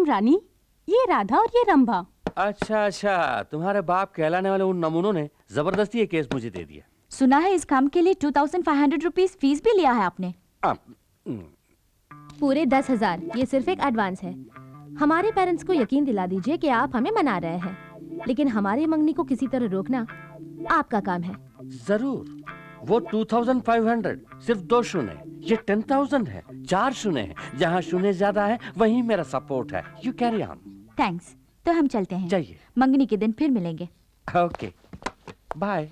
प्रणाम रानी, ये राधा और ये रंभा। अच्छा अच्छा, तुम्हारे बाप कहलाने वाले उन नमूनों ने जबरदस्ती ये केस मुझे दे दिया। सुना है इस काम के लिए 2500 रुपीस फीस भी लिया है आपने। पूरे 10,000 ये सिर्फ एक एडवांस है। हमारे पेरेंट्स को यकीन दिला दीजिए कि आप हमें मना रहे हैं, लेकिन हमारी मंगनी को किसी तरह रोकना आपका काम है। जरूर। वो 2500 सिर्फ 2 शून्य, ये 10,000 है, 4 शून्य है। जहाँ शून्य ज्यादा है वहीं मेरा सपोर्ट है। You carry on. थैंक्स। तो हम चलते हैं। जाइए। मंगनी के दिन फिर मिलेंगे। Okay bye.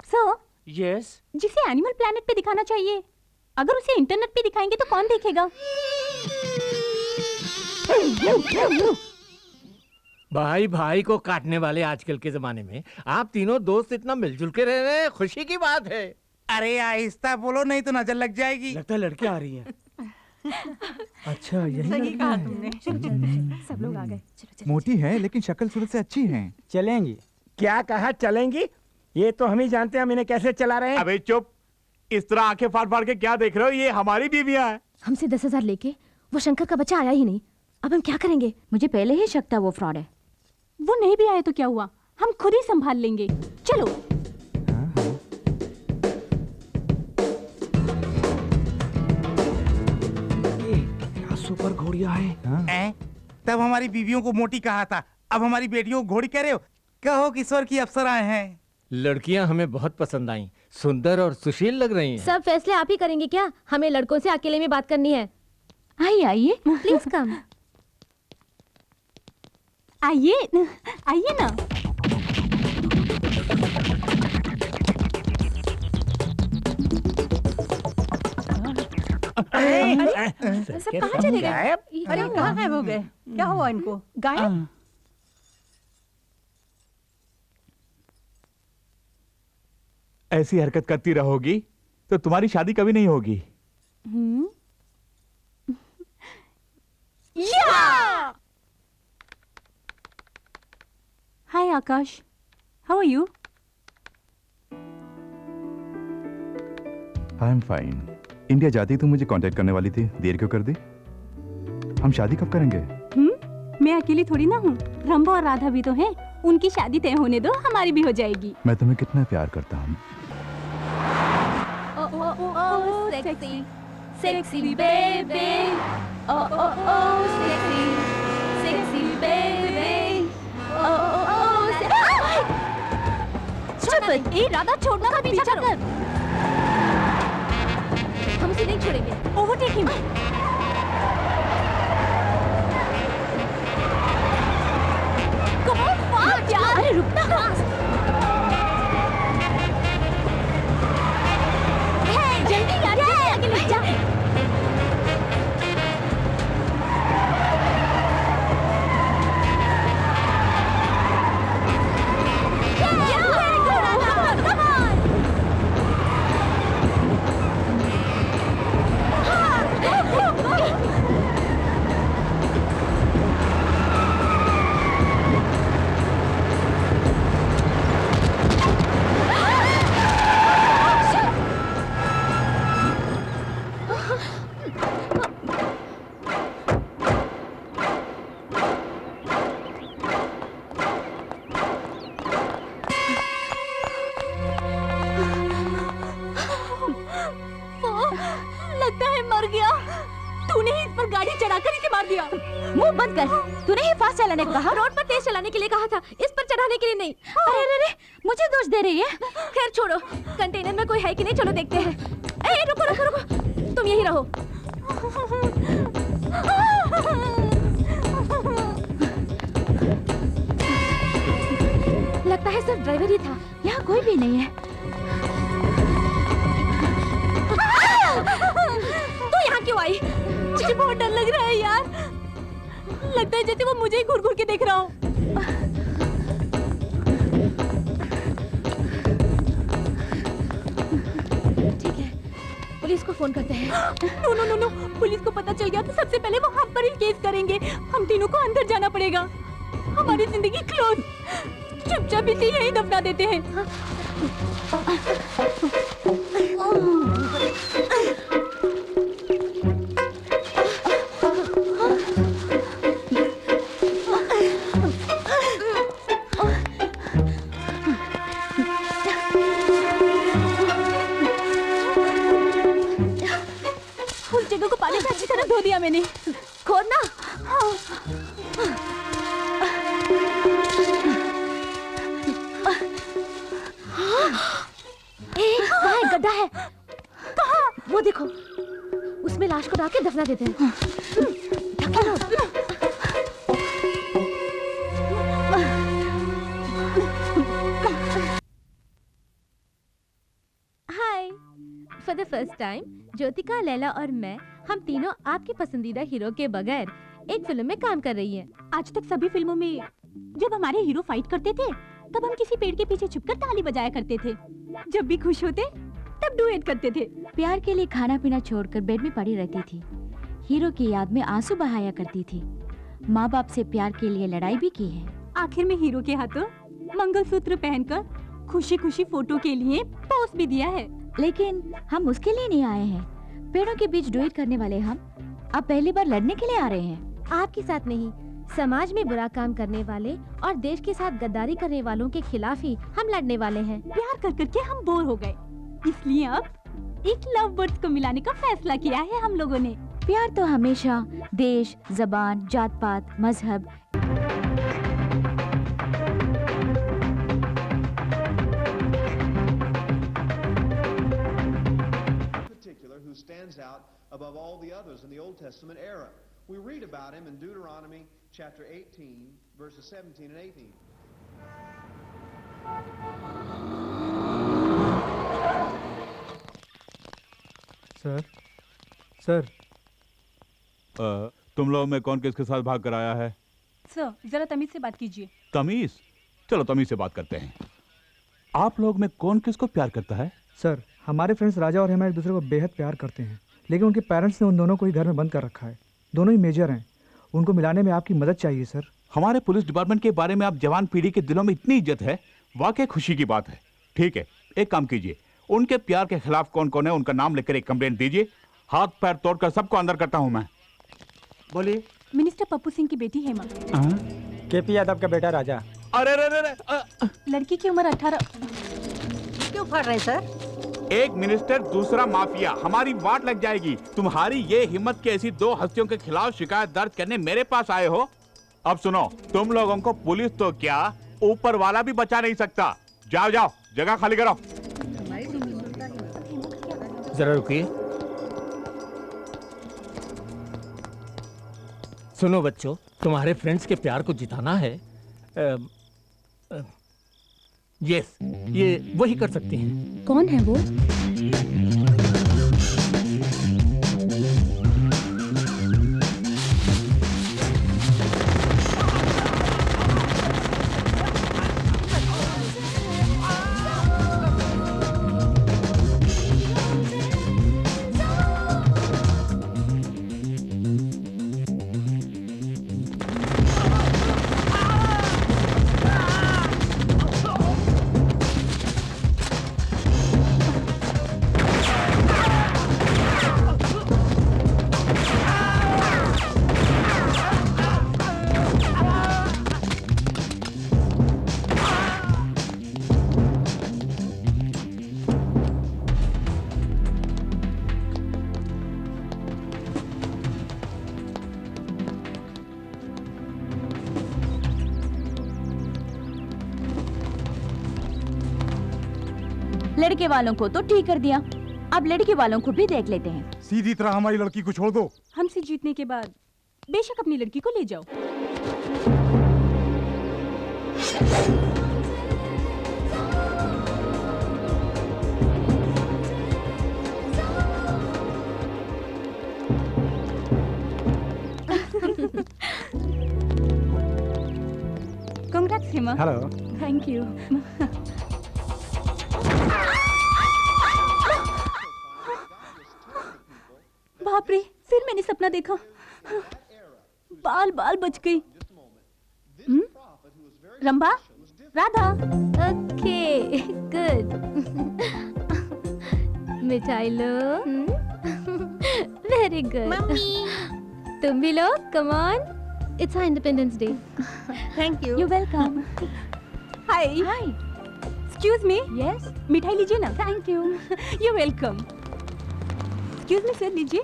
Sir, yes. जिसे एनिमल प्लैनेट पे दिखाना चाहिए, अगर उसे इंटरनेट पे दिखाएंगे तो कौन देखेगा? भाई भाई को काटने वाले आजकल के जमाने में आप तीनों दोस्त इतना मिलजुल के रह रहे हैं, खुशी की बात है। अरे आहिस्ता बोलो, नहीं तो नजर लग जाएगी। लगता है लड़की आ रही है। अच्छा यही सही कहा तुमने। सब लोग आ गए। मोटी है लेकिन शक्ल सूरत से अच्छी है। चलेंगी। क्या कहा चलेंगी? ये तो हम ही जानते हैं हम इन्हें कैसे चला रहे हैं। अबे चुप, इस तरह आंखें फाड़ फाड़ के क्या देख रहे हो? ये हमारी बीवियां हैं। हमसे 10,000 लेके वो शंकर का बच्चा आया ही नहीं, अब हम क्या करेंगे? मुझे पहले ही शक था वो फ्रॉड है। वो नहीं भी आए तो क्या हुआ, हम खुद ही संभाल लेंगे। चलो। क्या सुपर घोड़िया है। तब हमारी बीवियों को मोटी कहा था, अब हमारी बेटियों को घोड़ी कह रहे हो? कहो कि स्वर्ग की अप्सराएं हैं। लड़कियां हमें बहुत पसंद आईं, सुंदर और सुशील लग रही हैं। सब फैसले आप ही करेंगे क्या? हमें लड़कों से अकेले में बात करनी है। आइए आइए, प्लीज कम। आइए आइए ना। सब कहाँ चले गए? अरे कहाँ गायब हो गए? क्या हुआ इनको? गायब? ऐसी हरकत करती रहोगी तो तुम्हारी शादी कभी नहीं होगी। Hi Akash, how are you? I am fine. India जाती तो मुझे कांटेक्ट करने वाली थी, देर क्यों कर दी? हम शादी कब करेंगे? मैं अकेली थोड़ी ना हूँ, रंभा और राधा भी तो हैं। उनकी शादी तय होने दो, हमारी भी हो जाएगी। मैं तुम्हें कितना प्यार करता हूँ। सेक्सी सेक्सी बेबी, ओ ओ ओ सेक्सी सेक्सी बेबी, ओ ओ ओ चुप! ए राधा, छोड़ना मत, पीछा कर। हम उसे नहीं छोड़ेंगे। Overtake him. Come on fast यार। अरे रुकना। जल्दी यार, आगे ले जा। लगता है मर गया। तूने ही इस पर गाड़ी चढ़ाकर इसे मार दिया। मुंह बंद कर। तूने ही फास्ट चलाने को कहा। रोड पर तेज चलाने के लिए कहा था, इस पर चढ़ाने के लिए नहीं। अरे अरे अरे, मुझे दोष दे रही है। खैर छोड़ो, कंटेनर में कोई है कि नहीं, चलो देखते हैं। ए रुको रुको रुको, तुम यही रहो। लगता है सिर्फ ड्राइवर ही था, यहाँ कोई भी नहीं है। तू यहाँ क्यों आई? मुझे बहुत डर लग रहा है यार। लगता है जैसे वो मुझे ही घूर घूर के देख रहा हो। ठीक है, पुलिस को फोन करते हैं। No no no no, police को पता चल गया तो सबसे पहले वो हम पर ही केस करेंगे। हम तीनों को अंदर जाना पड़ेगा। हमारी जिंदगी क्लोज। चुपचाप इसे यहीं दफना देते हैं। खोदना। वहाँ एक गड्ढा है। कहाँ? वो देखो, उसमें लाश को डाल के दफना देते हैं। ढकेलो। Hi, for the first time Jyothika, Laila और मैं, हम तीनों आपके पसंदीदा हीरो के बगैर एक फिल्म में काम कर रही हैं। आज तक सभी फिल्मों में जब हमारे हीरो फाइट करते थे तब हम किसी पेड़ के पीछे छुपकर ताली बजाया करते थे। जब भी खुश होते तब डुएट करते थे। प्यार के लिए खाना पीना छोड़कर बेड में पड़ी रहती थी। हीरो की याद में आंसू बहाया करती थी। माँ बाप से प्यार के लिए लड़ाई भी की है। आखिर में हीरो के हाथों मंगलसूत्र पहनकर खुशी खुशी फोटो के लिए पोस्ट भी दिया है। लेकिन हम उसके लिए नहीं आए हैं। पेड़ों के बीच डुएट करने वाले हम अब पहली बार लड़ने के लिए आ रहे हैं। आपके साथ नहीं, समाज में बुरा काम करने वाले और देश के साथ गद्दारी करने वालों के खिलाफ ही हम लड़ने वाले हैं। प्यार कर करके हम बोर हो गए, इसलिए अब एक लव बर्ड्स को मिलाने का फैसला किया है हम लोगों ने। प्यार तो हमेशा देश, जबान, जात पात, मजहब who stands out above all the others in the Old Testament era. We read about him in Deuteronomy chapter 18, verses 17 and 18. Sir, तुम लोगों में कौन किसके साथ भाग कर आया है? सर, जरा तमीज से बात कीजिए। तमीज? चलो तमीज से बात करते हैं। आप लोग में कौन किसको प्यार करता है? सर, हमारे फ्रेंड्स राजा और हेमा एक दूसरे को बेहद प्यार करते हैं, लेकिन उनके पेरेंट्स ने उन दोनों को ही घर में बंद कर रखा है। दोनों ही मेजर हैं, उनको मिलाने में आपकी मदद चाहिए सर। हमारे पुलिस डिपार्टमेंट के बारे में आप जवान पीढ़ी के दिलों में इतनी इज्जत है, वाकई खुशी की बात है। ठीक है, एक काम कीजिए, उनके प्यार के खिलाफ कौन कौन है उनका नाम लेकर एक कंप्लेंट दीजिए। हाथ पैर तोड़कर सबको अंदर करता हूँ मैं। बोलिए। मिनिस्टर पप्पू सिंह की बेटी हेमा। केपी यादव का बेटा राजा। अरे लड़की की उम्र 18। क्यों फाड़ रहे सर? एक मिनिस्टर, दूसरा माफिया, हमारी वाट लग जाएगी। तुम्हारी ये हिम्मत की ऐसी दो हस्तियों के खिलाफ शिकायत दर्ज करने मेरे पास आए हो? अब सुनो, तुम लोगों को पुलिस तो क्या, ऊपर वाला भी बचा नहीं सकता। जाओ जाओ, जगह खाली करो। जरा रुकिए। सुनो बच्चों, तुम्हारे फ्रेंड्स के प्यार को जिताना है। यस, ये वही कर सकती हैं। कौन है वो? लड़के वालों को तो ठीक कर दिया, अब लड़की वालों को भी देख लेते हैं। सीधी तरह हमारी लड़की को छोड़ दो। हमसे जीतने के बाद बेशक अपनी लड़की को ले जाओ। Congrats, Hema. Hello. Thank you. बाप रे, फिर मैंने सपना देखा। बाल बाल बच गई। रंभा, राधा। Okay, good. मिठाई लो। Very good. मम्मी, तुम भी लो। Come on, it's Independence Day. Thank you. You're welcome. Hi. Hi. Excuse me. Yes. मिठाई लीजिए ना। Thank you. You're welcome. Excuse me sir, लीजिए।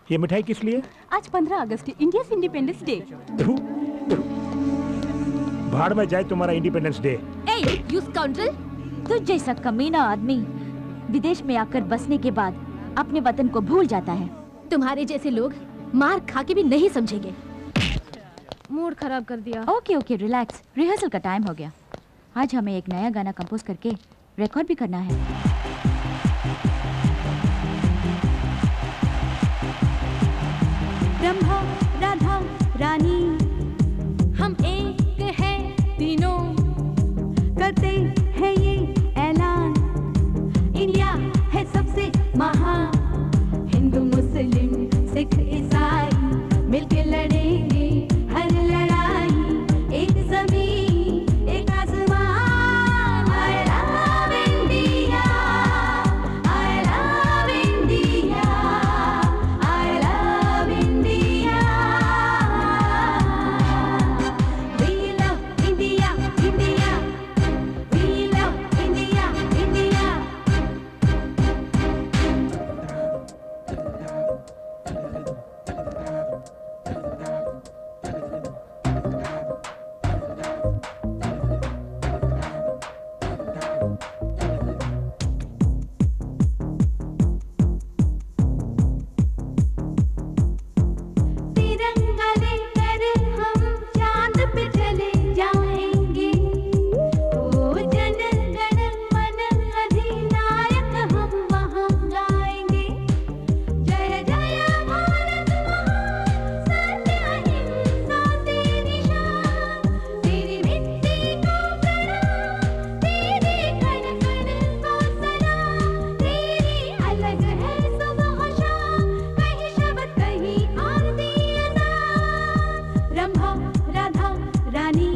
ये मिठाई किस लिए? आज 15 अगस्त है, इंडिया इंडिपेंडेंस डे। भाड़ में जाए तुम्हारा independence day. A, you scoundrel! तुझ जैसा कमीना आदमी विदेश में आकर बसने के बाद अपने वतन को भूल जाता है। तुम्हारे जैसे लोग मार खा के भी नहीं समझेंगे। मूड खराब कर दिया। ओके ओके रिलैक्स, रिहर्सल का टाइम हो गया। आज हमें एक नया गाना कंपोज करके रिकॉर्ड भी करना है। ब्रह्मा राधा रानी हम एक है तीनों, करते हैं ये ऐलान, इंडिया है सबसे महान, हिंदू मुस्लिम सिख ईसाई मिलके लड़ेंगे हर लड़ाई, एक जमीन एक आसमान। I love India, I love India, I love India. We love India, India. We love India, India. तिरंगा लेकर हम चांद पे चले जाएंगे, ओ जन गण मन अधिनायक हम वहाँ गाएंगे। जय जय भारत महान, सत्य अहिंसा तेरी शान, तेरी मिट्टी को प्रणाम, तेरे कण कण को सलाम, तेरी अलग है सुबह शाम, कहीं शब्द कहीं आरती अज़ान। रंभा राधा रानी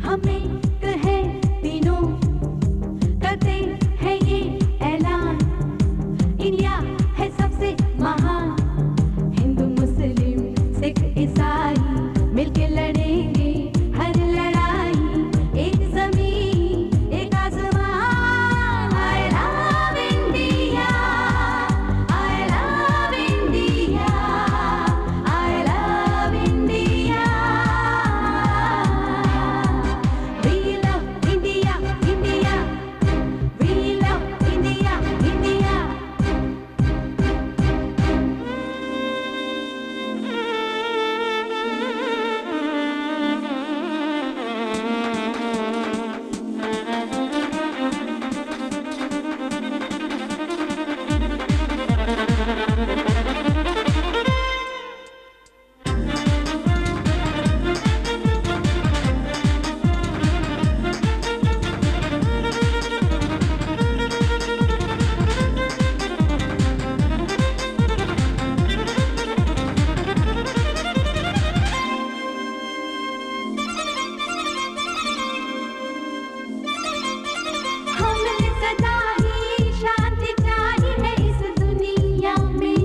हमें कहे तीनों, करते हैं ये ऐलान, इंडिया है सबसे महान, हिंदू मुस्लिम सिख ईसाई मिलके लड़ेंगे हर लड़ाई, एक जमीन एक आसमान। I love India, I love India, I love India. We love India, India. We love India, India. हमें सदा ही शांति चाहिए इस दुनिया में,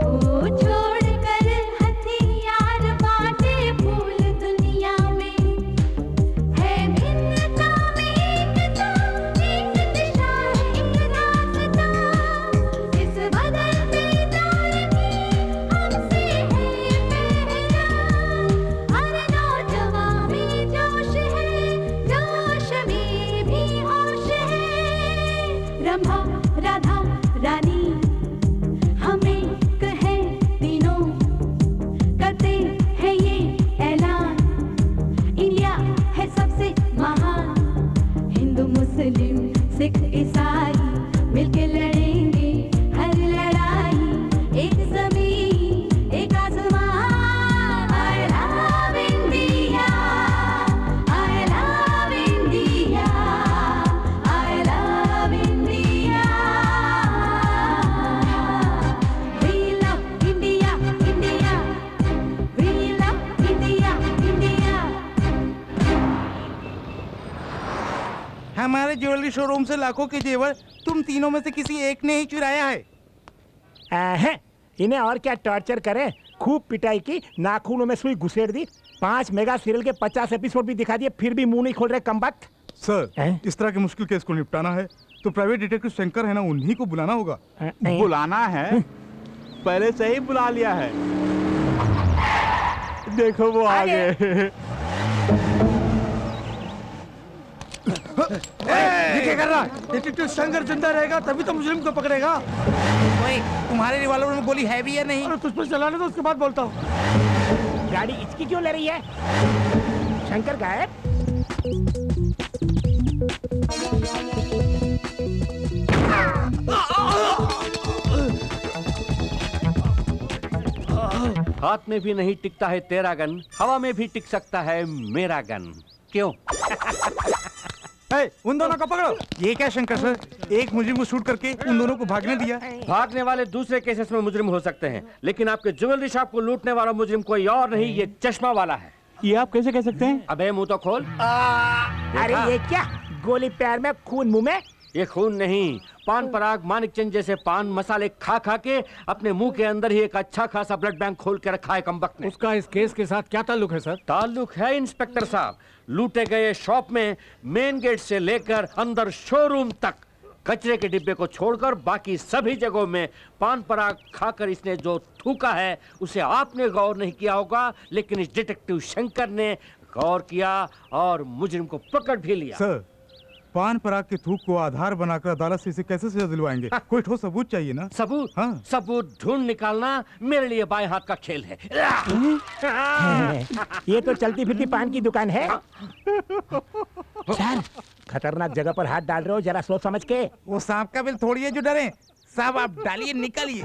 ओ छोड़कर हथियार बांटे फूल दुनिया में, है भिन्नता में एकता, एक दिशा एक रास्ता, इस बदलते दौर की हमसे है पहचान, हर नौजवान में जोश है, जोश में भी होश है। रंभा राधा रानी हमें कहे तीनों, करते हैं ये ऐलान, इंडिया है सबसे महान, हिंदू मुस्लिम सिख ईसाई मिलके लड़ेंगे हर लड़ाई, एक जमीन एक आसमान। I love India, I love India, I love India. We love India, India. We love India, India. हमारे ज्वेलरी शोरूम से लाखों के जेवर तुम तीनों में से किसी एक ने ही चुराया है। इन्हें और क्या टॉर्चर करें? खूब पिटाई की, नाखूनों में सुई घुसेड़ दी, 5 मेगा सीरियल के 50 एपिसोड भी दिखा दिए, फिर भी मुंह नहीं खोल रहे कमबख्त। सर इस तरह के मुश्किल केस को निपटाना है तो प्राइवेट डिटेक्टिव शंकर है ना, उन्हीं को बुलाना होगा। बुलाना है? पहले से ही बुला लिया है। देखो वो आ गए। ये क्या कर रहा है? डिटेक्टिव शंकर जिंदा रहेगा तभी तो मुजरिम को पकड़ेगा। ओए, तुम्हारे रिवॉल्वर में गोली है भी या नहीं? अरे तुझ पर चलाने दो, उसके बाद बोलता हूँ। गाड़ी इसकी क्यों ले रही है? शंकर गायब। हाथ में भी नहीं टिकता है तेरा गन, हवा में भी टिक सकता है मेरा गन। क्यों? उन दोनों को पकड़ो। ये क्या शंकर सर, एक मुजरिम को शूट करके उन दोनों को भागने दिया। भागने वाले दूसरे केसेस में मुजरिम हो सकते हैं, लेकिन आपके ज्वेलरी शॉप को लूटने वाला मुजरिम कोई और नहीं, ये चश्मा वाला है। ये आप कैसे कह सकते हैं? अबे मुंह तो खोल। अरे ये क्या, गोली पैर में खून मुंह में? ये खून नहीं, पान पराग मानिक चंद जैसे पान मसाले खा खा के अपने मुंह के अंदर ही एक अच्छा खासा ब्लड बैंक खोल के रखा है कमबख्त ने। उसका इस केस के साथ क्या ताल्लुक है सर? ताल्लुक है इंस्पेक्टर साहब, लूटे गए शॉप में मेन गेट से लेकर अंदर शोरूम तक कचरे के डिब्बे को छोड़कर बाकी सभी जगहों में पान पराग खाकर इसने जो थूका है उसे आपने गौर नहीं किया होगा, लेकिन इस डिटेक्टिव शंकर ने गौर किया और मुजरिम को पकड़ भी लिया। सर, पान पराग के थूक को आधार बनाकर अदालत से इसे कैसे सजा दिलवाएंगे? कोई ठोस सबूत चाहिए ना। सबूत? हाँ। सबूत ढूंढ निकालना मेरे लिए बाएं हाथ का खेल है। ये तो चलती फिरती पान की दुकान है। सर, खतरनाक जगह पर हाथ डाल रहे हो, जरा सोच समझ के। वो सांप का बिल थोड़ी है जो डरे। साहब आप डालिए, निकलिए।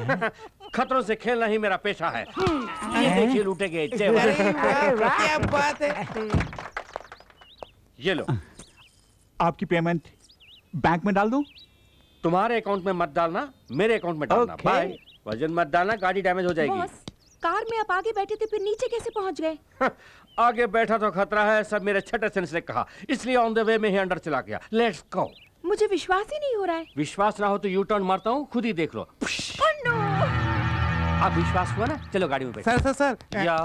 खतरों से खेलना ही मेरा पेशा है। ये देखिए लूटे गए क्या बात है। ये लो, आपकी पेमेंट बैंक में डाल दूं? तुम्हारे अकाउंट में मत डालना, मेरे अकाउंट में डालना। बाय। वजन मत डालना, गाड़ी डैमेज हो जाएगी। बॉस, कार में आप आगे बैठे थे, फिर नीचे कैसे पहुंच गए? आगे बैठा तो खतरा है, सब मेरे छठे सेंस ने कहा, इसलिए ऑन द वे में ही अंदर चला गया। Let's go. मुझे विश्वास ही नहीं हो रहा है। विश्वास ना हो तो यू टर्न मारता हूँ, खुद ही देख लो। अब विश्वास हुआ ना? चलो गाड़ी में बैठो। सर सर सर,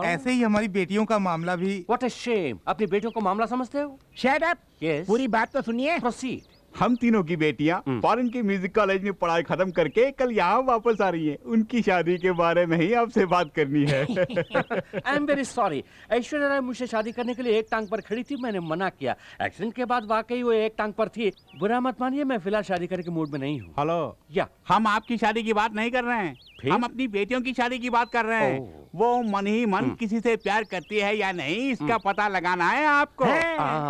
ऐसे ही हमारी बेटियों का मामला भी। व्हाट अ शेम, अपनी बेटियों को मामला समझते हो? Shut up. यस, पूरी बात तो सुनिए। प्रोसीड। हम तीनों की बेटियां फॉरेन के म्यूजिक कॉलेज में पढ़ाई खत्म करके कल यहाँ वापस आ रही हैं। उनकी शादी के बारे में ही आपसे बात करनी है। I am very sorry, Aishwarya Rai मुझसे शादी करने के लिए एक टांग पर खड़ी थी, मैंने मना किया। एक्सीडेंट के बाद वाकई वो एक टांग पर थी। बुरा मत मानिए, मैं फिलहाल शादी करने के मूड में नहीं हूँ। हेलो, या हम आपकी शादी की बात नहीं कर रहे हैं, हम अपनी बेटियों की शादी की बात कर रहे हैं। वो मन ही मन किसी से प्यार करती है या नहीं, इसका पता लगाना है आपको।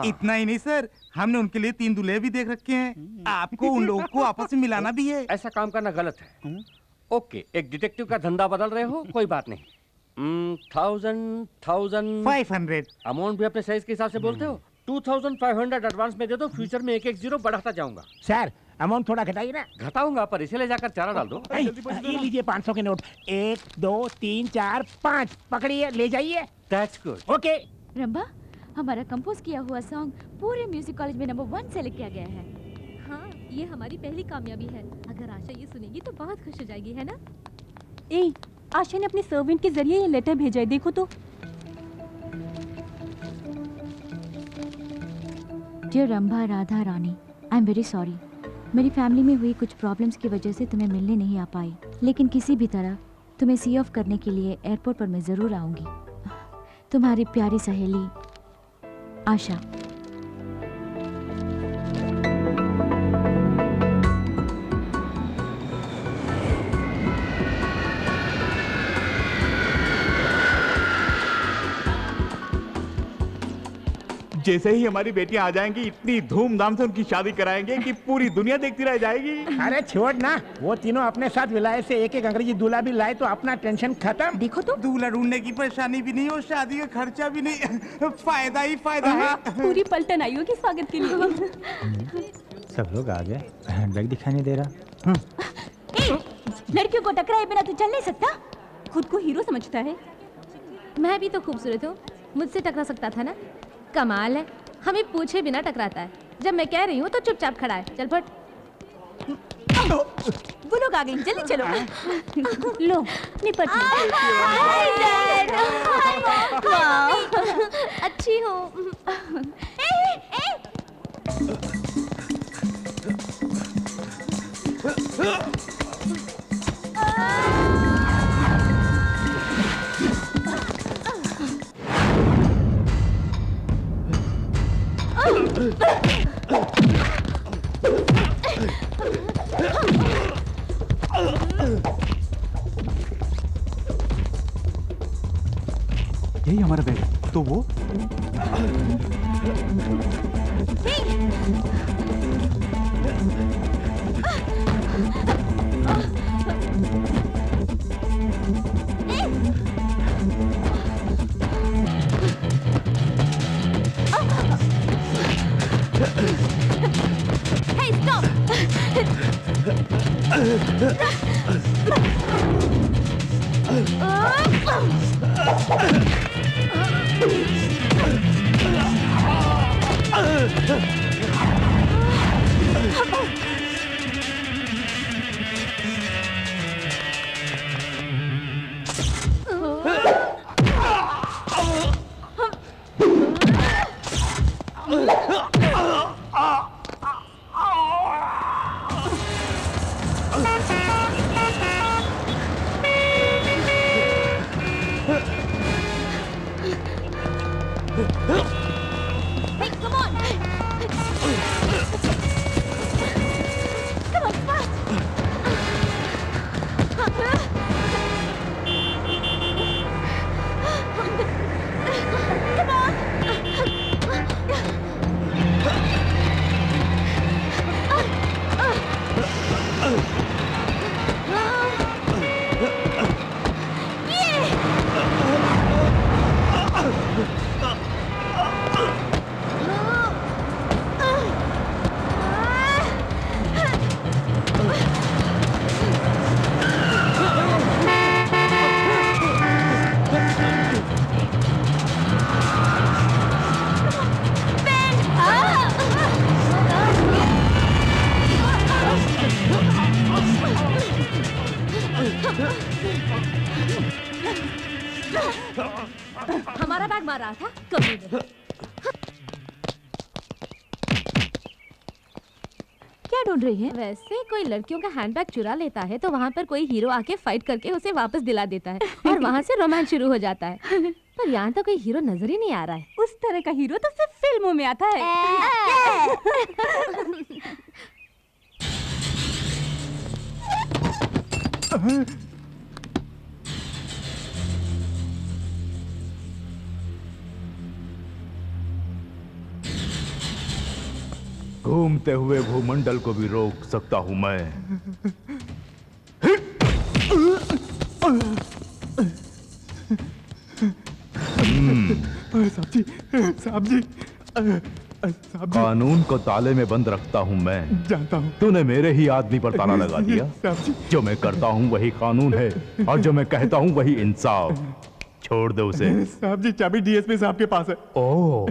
इतना ही नहीं सर, हमने उनके लिए 3 दूल्हे भी देख रखे हैं। आपको उन लोगों को आपस में मिलाना भी है। ऐसा काम करना गलत है। ओके, एक डिटेक्टिव का धंधा बदल रहे हो, कोई बात नहीं। 500 अमाउंट भी अपने साइज के हिसाब से बोलते हो। 2500 एडवांस में दे दो, फ्यूचर में 1-1 जीरो बढ़ाता जाऊंगा। सर, अमाउंट थोड़ा घटाइए ना। घटाऊंगा, पर इसे ले जाकर चारा डाल दो। ये लीजिए 500 के नोट। 1 2 3 4 5 पकड़िए, ले जाइए। That's good. ओके। रंभा, हमारा कंपोज किया हुआ सॉन्ग पूरे म्यूजिक कॉलेज में नंबर 1 सेलेक्ट किया गया है। हाँ, ये हमारी पहली कामयाबी है। अगर आशा ये सुनेगी तो बहुत खुश हो जाएगी, है ना? ए, आशा ने अपने सर्वेंट के जरिए ये लेटर भेजा है, देखो तो। Dear Rambha Radha Rani, I am very sorry. मेरी फैमिली में हुई कुछ प्रॉब्लम्स की वजह से तुम्हें मिलने नहीं आ पाई, लेकिन किसी भी तरह तुम्हें सी ऑफ करने के लिए एयरपोर्ट पर मैं ज़रूर आऊँगी। तुम्हारी प्यारी सहेली आशा। जैसे ही हमारी बेटियां आ जाएंगी, इतनी धूमधाम से उनकी शादी कराएंगे कि पूरी दुनिया देखती रह जाएगी। अरे छोड़ ना, वो तीनों अपने साथ विलायत से एक अंग्रेजी दूल्हा भी लाए तो अपना टेंशन खत्म। देखो तो, दूल्हा ढूंढने की परेशानी भी नहीं और शादी का खर्चा भी नहीं। फायदा ही फायदा है। पूरी पलटन आई होगी स्वागत के लिए। सब लोग आ गए, बैग दिखाई नहीं दे रहा। लड़कियों को टकराए बिना तो चल नहीं सकता। खुद को हीरो समझता है। मैं भी तो खूबसूरत हूँ, मुझसे टकरा सकता था ना? कमाल है, हमें पूछे बिना टकराता है। जब मैं कह रही हूँ तो चुपचाप खड़ा है। चल फट। वो लोग आ गए, जल्दी चलो। लो, निपट अच्छी हो। यही हमारा बैग है। तो वो Hey, stop! Hey, come on! Come on, fast! Come on! हमारा बैग मार रहा था कभी नहीं। क्या ढूंढ रही है? वैसे कोई लड़कियों का हैंडबैग चुरा लेता है तो वहाँ पर कोई हीरो आके फाइट करके उसे वापस दिला देता है और वहाँ से रोमांस शुरू हो जाता है। पर यहाँ तो कोई हीरो नजर ही नहीं आ रहा है। उस तरह का हीरो तो सिर्फ फिल्मों में आता है। घूमते हुए भूमंडल को भी रोक सकता हूं मैं। साहब जी कानून को ताले में बंद रखता हूं मैं। जानता हूं। तूने मेरे ही आदमी पर ताला लगा दिया। साहब जी जो मैं करता हूं वही कानून है और जो मैं कहता हूं वही इंसाफ। छोड़ दो उसे। साहब जी चाबी डीएसपी साहब के पास है। ओह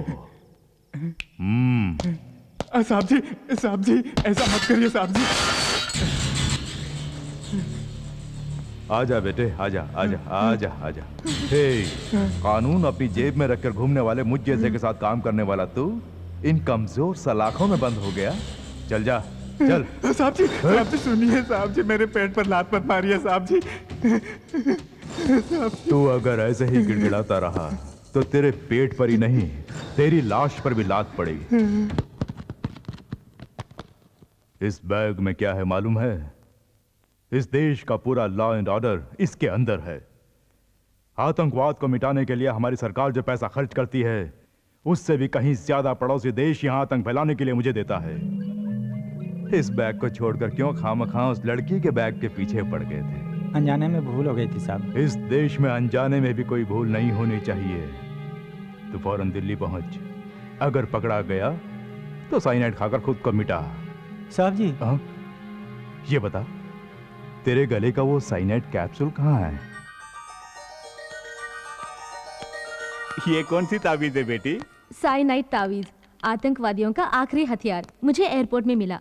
साहब जी ऐसा मत करिए साहब जी। आजा बेटे आजा आजा आजा आजा। हे कानून अपनी जेब में रखकर घूमने वाले मुझ जैसे के साथ काम करने वाला तू इन कमजोर सलाखों में बंद हो गया। चल जा चल। साहब जी सुनिए साहब जी मेरे पेट पर लात मत मारिए साहब जी। तू अगर ऐसे ही गिड़गिड़ाता रहा तो तेरे पेट पर ही नहीं तेरी लाश पर भी लात पड़ेगी। इस बैग में क्या है मालूम है? इस देश का पूरा लॉ एंड ऑर्डर इसके अंदर है। आतंकवाद को मिटाने के लिए हमारी सरकार जो पैसा खर्च करती है उससे भी कहीं ज्यादा पड़ोसी देश यहां आतंक फैलाने के लिए मुझे देता है। इस बैग को छोड़कर क्यों खामखा उस लड़की के बैग के पीछे पड़ गए थे? अनजाने में भूल हो गई थी साहब। इस देश में अनजाने में भी कोई भूल नहीं होनी चाहिए। तू फौरन दिल्ली पहुंच। अगर पकड़ा गया तो साइनाइड खाकर खुद को मिटा। साहब जी ये बता तेरे गले का वो साइनाइड कैप्सूल कहाँ है? ये कौन सी ताबीज है बेटी? साइनाइड तावीज आतंकवादियों का आखिरी हथियार मुझे एयरपोर्ट में मिला।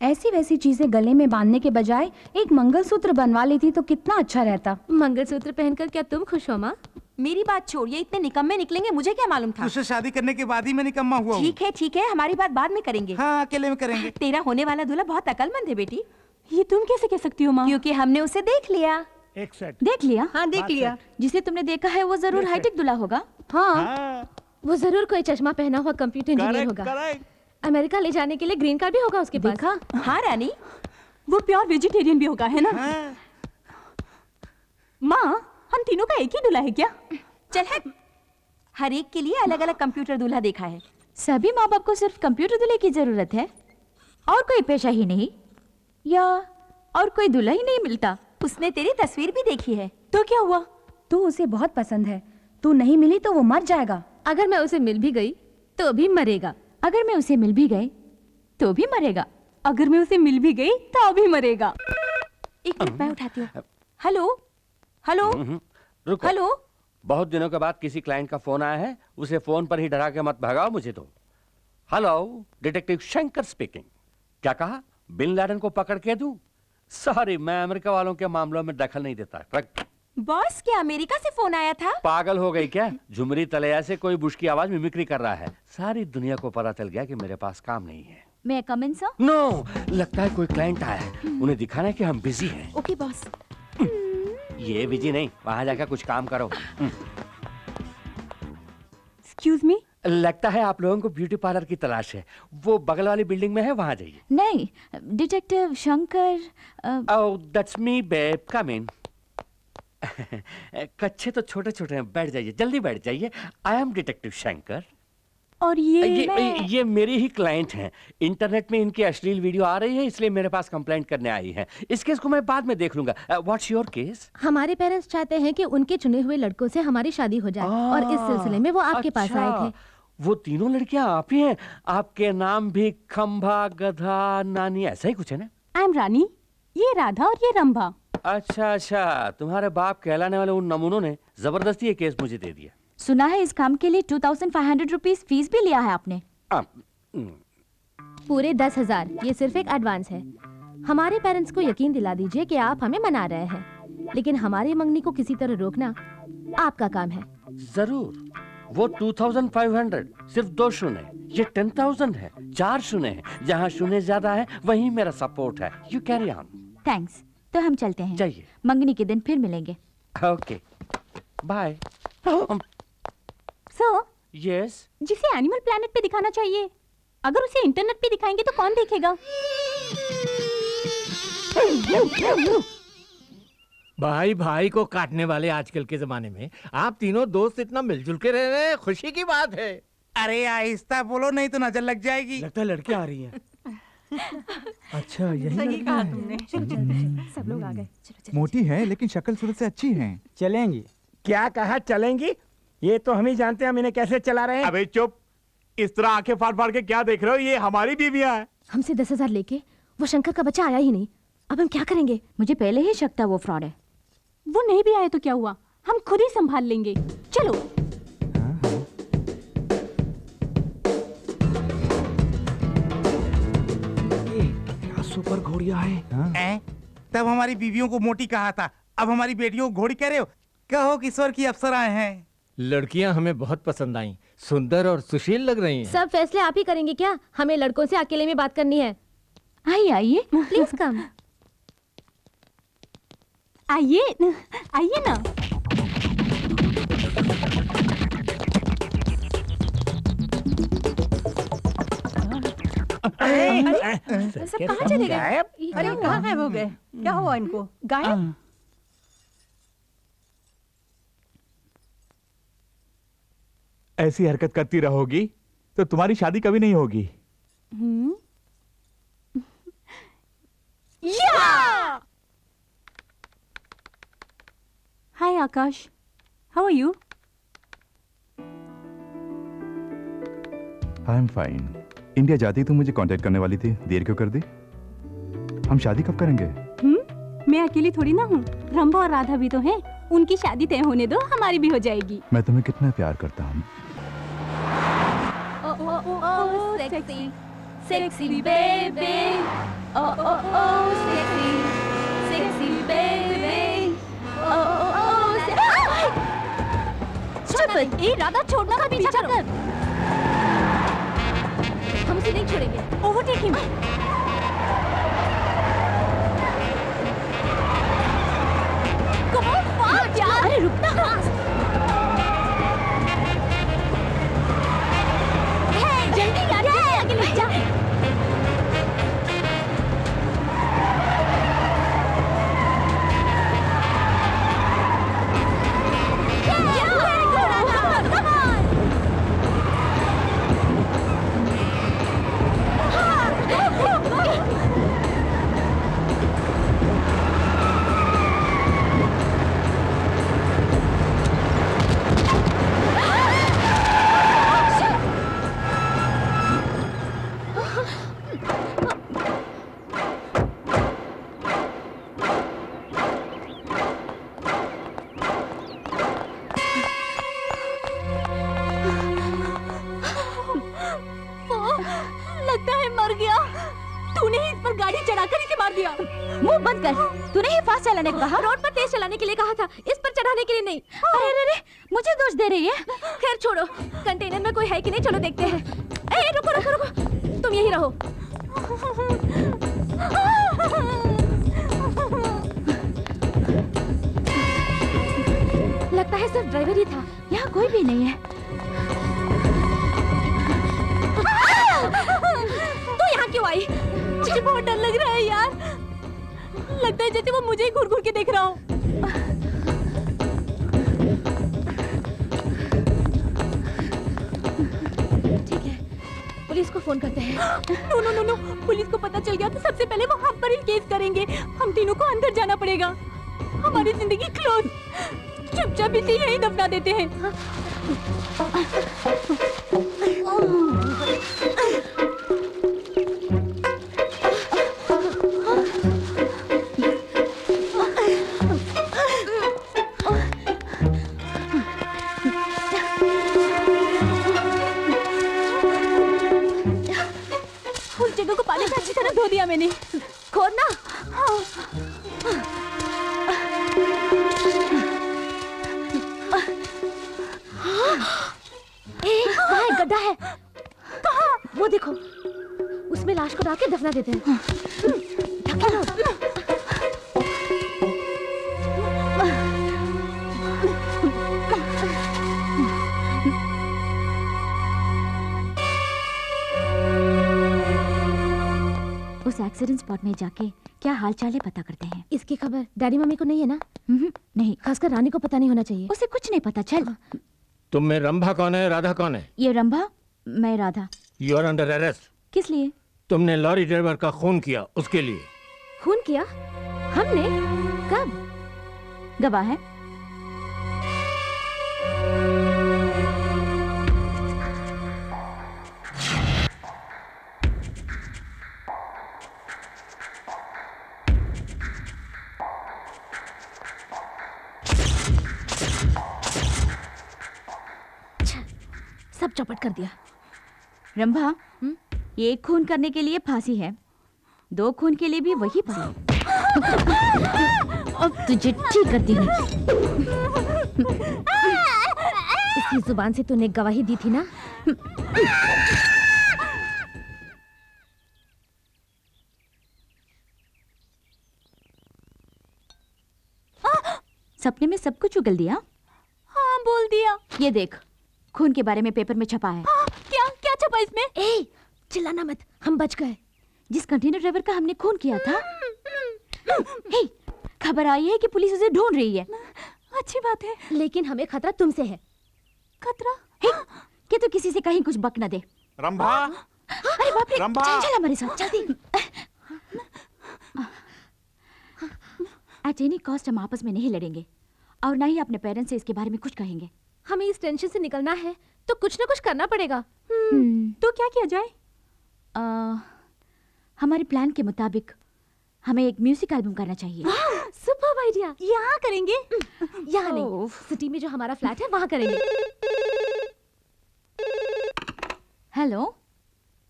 ऐसी वैसी चीजें गले में बांधने के बजाय एक मंगलसूत्र बनवा लेती तो कितना अच्छा रहता। मंगलसूत्र पहनकर क्या तुम खुश हो माँ? मेरी बात छोड़िए, इतने निकम्मे निकलेंगे मुझे क्या मालूम था। उससे शादी करने के बाद ही मैं निकम्मा हुआ हूँ। ठीक है हमारी बात बाद में करेंगे। हाँ अकेले में करेंगे। तेरा होने वाला दूल्हा बहुत अकलमंद है बेटी। ये तुम कैसे कह सकती हो माँ? क्योंकि हमने उसे देख लिया। एक सेट देख लिया? हाँ देख लिया। जिसे तुमने देखा है वो जरूर हाईटेक दूल्हा होगा। हाँ वो जरूर कोई चश्मा पहना हुआ कंप्यूटर इंजीनियर होगा। अमेरिका ले जाने के लिए ग्रीन कार्ड भी होगा उसके पास। देखा? हाँ रानी वो प्योर वेजिटेरियन भी होगा है ना? माँ हम तीनों का एक ही दूल्हा है क्या? चल हट। हर एक के लिए अलग अलग कंप्यूटर दूल्हा देखा है। सभी माँ बाप को सिर्फ कंप्यूटर दूल्हे की जरूरत है और कोई पेशा ही नहीं, या और कोई दूल्हा ही नहीं मिलता? उसने तेरी तस्वीर भी देखी है। तो क्या हुआ? तू उसे बहुत पसंद है, तू नहीं मिली तो वो मर जाएगा। अगर मैं उसे मिल भी गई तो भी मरेगा। अगर मैं उसे मिल भी गई तो भी मरेगा। अगर मैं उसे मिल भी गई तो भी मरेगा। एक मिनट मैं उठाती हूँ। हेलो हेलो रुको। हेलो। बहुत दिनों के बाद किसी क्लाइंट का फोन आया है, उसे फोन पर ही डरा के मत भगाओ मुझे तो। Hello, detective Shankar speaking. क्या कहा? बिन लैडेन को पकड़ के दूं? सॉरी, मैं अमेरिका वालों के मामलों में दखल नहीं देता। बॉस, क्या अमेरिका से फोन आया था? पागल हो गई क्या? झुमरी तलैया से कोई बुश की आवाज मिमिक्री कर रहा है। सारी दुनिया को पता चल गया कि मेरे पास काम नहीं है। मैं कम इन सर? नो, लगता है कोई क्लाइंट आया है। उन्हें दिखाना है कि हम बिजी हैं। Okay boss. ये बिजी नहीं, वहां जाकर कुछ काम करो। Excuse me. लगता है आप लोगों को ब्यूटी पार्लर की तलाश है। वो बगल वाली बिल्डिंग में है, वहां जाइए। नहीं, detective Shankar. Oh, that's me babe, come in. कच्चे तो छोटे छोटे हैं, बैठ जाइए, जल्दी बैठ जाइए। I am detective Shankar. और ये मेरी ही क्लाइंट हैं। इंटरनेट में इनकी अश्लील वीडियो आ रही है, इसलिए मेरे पास कंप्लेंट करने आई है। इस केस को मैं बाद में देख लूंगा। What's your case? हमारे पेरेंट्स चाहते हैं कि उनके चुने हुए लड़कों से हमारी शादी हो जाए और इस सिलसिले में वो आपके पास आए थे। वो तीनों लड़कियां आप ही हैं? आपके नाम भी खंभा, गधा, नानी, ऐसा ही कुछ है ना? आई एम रानी, ये राधा और ये रंभा। अच्छा, तुम्हारे बाप कहलाने वाले उन नमूनों ने जबरदस्ती ये केस मुझे दे दिया। सुना है इस काम के लिए 2500 रुपीस फीस भी लिया है आपने? पूरे 10,000। ये सिर्फ एक एडवांस है। हमारे पेरेंट्स को यकीन दिला दीजिए कि आप हमें मना रहे हैं, लेकिन हमारी मंगनी को किसी तरह रोकना आपका काम है। जरूर। वो 2500 सिर्फ 2 शून्य, ये 10,000 है, 4 शून्य है। जहाँ शून्य ज्यादा है वहीं मेरा सपोर्ट है। You carry on. थैंक्स। तो हम चलते हैं। जाइए। मंगनी के दिन फिर मिलेंगे। Okay, bye. Sir, yes. जिसे एनिमल प्लैनेट पे दिखाना चाहिए, अगर उसे इंटरनेट पे दिखाएंगे तो कौन देखेगा? भाई भाई को काटने वाले आजकल के जमाने में आप तीनों दोस्त इतना मिलजुल के रह रहे हैं, खुशी की बात है। अरे आहिस्ता बोलो, नहीं तो नजर लग जाएगी। लगता है लड़कियां आ रही हैं। अच्छा, यही सही कहा लड़कियां तुमने। हैं। सब लोग आ गए। मोटी है लेकिन शक्ल सूरत से अच्छी हैं। चलेंगी? क्या कहा चलेंगी? ये तो हम ही जानते हैं हम इन्हें कैसे चला रहे हैं। अबे चुप, इस तरह आंखें फाड़ फाड़ के क्या देख रहे हो? ये हमारी बीवियां हैं। हमसे 10,000 लेके वो शंकर का बच्चा आया ही नहीं। अब हम क्या करेंगे? मुझे पहले ही शक था वो फ्रॉड है। वो नहीं भी आए तो क्या हुआ, हम खुद ही संभाल लेंगे। चलो। क्या सुपर घोड़िया है। तब हमारी बीवियों को मोटी कहा था, अब हमारी बेटियों को घोड़ी कह रहे हो? कहो किशोर की अप्सराएं हैं। लड़कियां हमें बहुत पसंद आईं, सुंदर और सुशील लग रही हैं। सब फैसले आप ही करेंगे क्या? हमें लड़कों से अकेले में बात करनी है। आइए आइए, प्लीज कम। आइए आइए ना। सब कहाँ चले गए? अरे कहाँ गायब हो गए? क्या हुआ इनको? गायब? ऐसी हरकत करती रहोगी तो तुम्हारी शादी कभी नहीं होगी। Hi Akash, how are you? I am fine. India जाती तो मुझे कांटेक्ट करने वाली थी, देर क्यों कर दी? हम शादी कब करेंगे? मैं अकेली थोड़ी ना हूँ, रंभा और राधा भी तो हैं। उनकी शादी तय होने दो, हमारी भी हो जाएगी। मैं तुम्हें कितना प्यार करता हूँ। सेक्सी सेक्सी बेबी, ओ ओ ओ सेक्सी सेक्सी बेबी, ओ ओ ओ। ए राधा, छोड़ना मत, पीछा कर। हम उसे नहीं छोड़ेंगे। Overtake him. Come on fast यार। अरे रुकना। जल्दी यार, आगे ले जा। Very good. गाड़ी चढ़ाकर इसे मार दिया। मुंह बंद कर। तूने ही फास्ट चलाने को कहा। रोड पर तेज चलाने के लिए कहा था, इस पर चढ़ाने के लिए नहीं। अरे अरे अरे, मुझे दोष दे रही है। खैर छोड़ो, कंटेनर में कोई है कि नहीं, चलो देखते हैं। ए, रुको रुको रुको, तुम यही रहो। लगता है सिर्फ ड्राइवर ही था, यहाँ कोई भी नहीं है। तू यहाँ क्यों आई? मुझे बहुत डर लग रहा है यार, लगता है जैसे वो मुझे ही घूर घूर के देख रहा हूँ। ठीक है, पुलिस को फोन करते हैं। No no no no, police को पता चल गया तो सबसे पहले वो हम पर ही केस करेंगे। हम तीनों को अंदर जाना पड़ेगा, हमारी जिंदगी क्लोज। चुपचाप इसे यहीं दफना देते हैं। उस जगह को पानी से अच्छी तरह धो दिया मैंने। खोदना। वहाँ एक गड्ढा है। कहाँ? वो देखो, उसमें लाश को डाल के दफना देते हैं। ढके लो। उस एक्सीडेंट स्पॉट में जाके क्या हाल चाल है पता करते हैं। इसकी खबर डैडी मम्मी को नहीं है ना? नहीं, खासकर रानी को पता नहीं होना चाहिए। उसे कुछ नहीं पता। चल। तुम में रंभा कौन है, राधा कौन है? ये रंभा, मैं Radha. You are under arrest. किस लिए? तुमने लॉरी ड्राइवर का खून किया, उसके लिए। खून किया? हमने? कब? गवाह है। सब चौपट कर दिया। रंभा, एक खून करने के लिए फांसी है, 2 खून के लिए भी वही फांसी। अब तुझे ठीक करती हूँ। इसकी जुबान से तूने गवाही दी थी ना? सपने में सब कुछ उगल दिया। हाँ, बोल दिया। ये देख, खून के बारे में पेपर में छपा है। क्या क्या छपा इसमें? ए, चिल्लाना मत, हम बच गए। जिस कंटेनर ड्राइवर का हमने खून किया था। हे, खबर आई है कि पुलिस उसे ढूंढ रही है। अच्छी बात है, लेकिन हमें खतरा तुमसे है। खतरा? हे, कि तू किसी से कहीं कुछ बक न दे। रंभा, अरे बाप रे, रंभा। चल चल हमारे साथ, जल्दी। एट एनी कॉस्ट हम आपस में नहीं लड़ेंगे और ना ही अपने पेरेंट्स से इसके बारे में कुछ कहेंगे। हमें इस टेंशन से निकलना है तो कुछ ना कुछ करना पड़ेगा। तो क्या किया जाए? हमारे प्लान के मुताबिक हमें एक म्यूजिक एल्बम करना चाहिए। Superb idea. यहाँ करेंगे? यहाँ नहीं, सिटी में जो हमारा फ्लैट है वहाँ करेंगे। हेलो।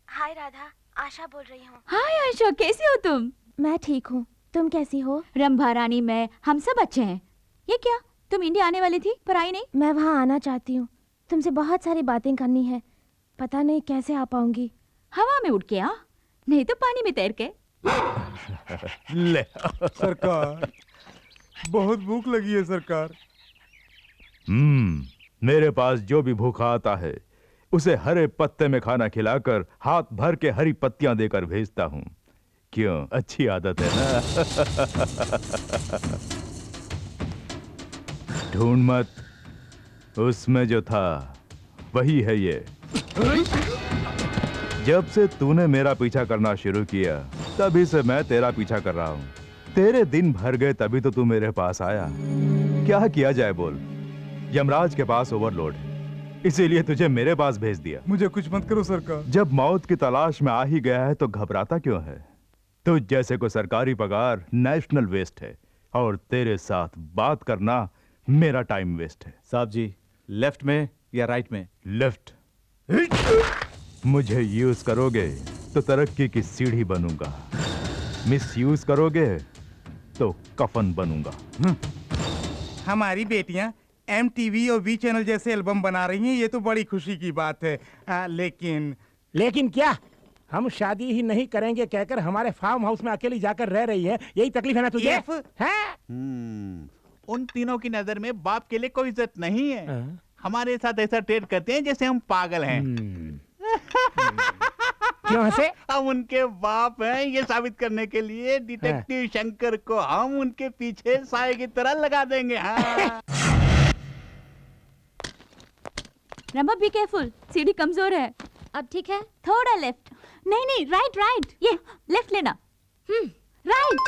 हाय राधा, आशा बोल रही हूँ। हाय आयशा, कैसी हो तुम? मैं ठीक हूँ, तुम कैसी हो? रंभा रानी, मैं, हम सब अच्छे हैं। ये क्या, तुम इंडिया आने वाली थी पर आई नहीं? मैं वहाँ आना चाहती हूँ, तुमसे बहुत सारी बातें करनी है, पता नहीं कैसे आ पाऊंगी। हवा में उड़ के आ, नहीं तो पानी में तैर के। ले सरकार, बहुत भूख लगी है सरकार। मेरे पास जो भी भूखा आता है उसे हरे पत्ते में खाना खिलाकर हाथ भर के हरी पत्तियां देकर भेजता हूँ। क्यों, अच्छी आदत है ना? ढूंढ मत, उसमें जो था वही है ये। जब से तूने मेरा पीछा करना शुरू किया तभी से मैं तेरा पीछा कर रहा हूँ। तेरे दिन भर गए तभी तो तू मेरे पास आया। क्या किया जाए बोल? यमराज के पास ओवरलोड है, इसीलिए तुझे मेरे पास भेज दिया। मुझे कुछ मत करो सरकार। जब मौत की तलाश में आ ही गया है तो घबराता क्यों है? तुझ जैसे को सरकारी पगार नेशनल वेस्ट है और तेरे साथ बात करना मेरा टाइम वेस्ट है। साहब जी, लेफ्ट में या राइट में? लेफ्ट। मुझे यूज करोगे तो तरक्की की सीढ़ी बनूंगा, मिसयूज करोगे तो कफन बनूंगा। हमारी बेटियां MTV और V चैनल जैसे एल्बम बना रही हैं, ये तो बड़ी खुशी की बात है। लेकिन क्या हम शादी ही नहीं करेंगे कहकर हमारे फार्म हाउस में अकेली जाकर रह रही है, यही तकलीफ है ना तुझे? उन तीनों की नजर में बाप के लिए कोई इज्जत नहीं है। हमारे साथ ऐसा ट्रेड करते हैं जैसे हम पागल हैं। क्यों हंसे? हम उनके बाप हैं ये साबित करने के लिए डिटेक्टिव शंकर को हम उनके पीछे साए की तरह लगा देंगे। हाँ। रमा बी केयरफुल, सीढ़ी कमजोर है। अब ठीक है? थोड़ा लेफ्ट। नहीं, राइट राइट, ये लेफ्ट लेना। राइट।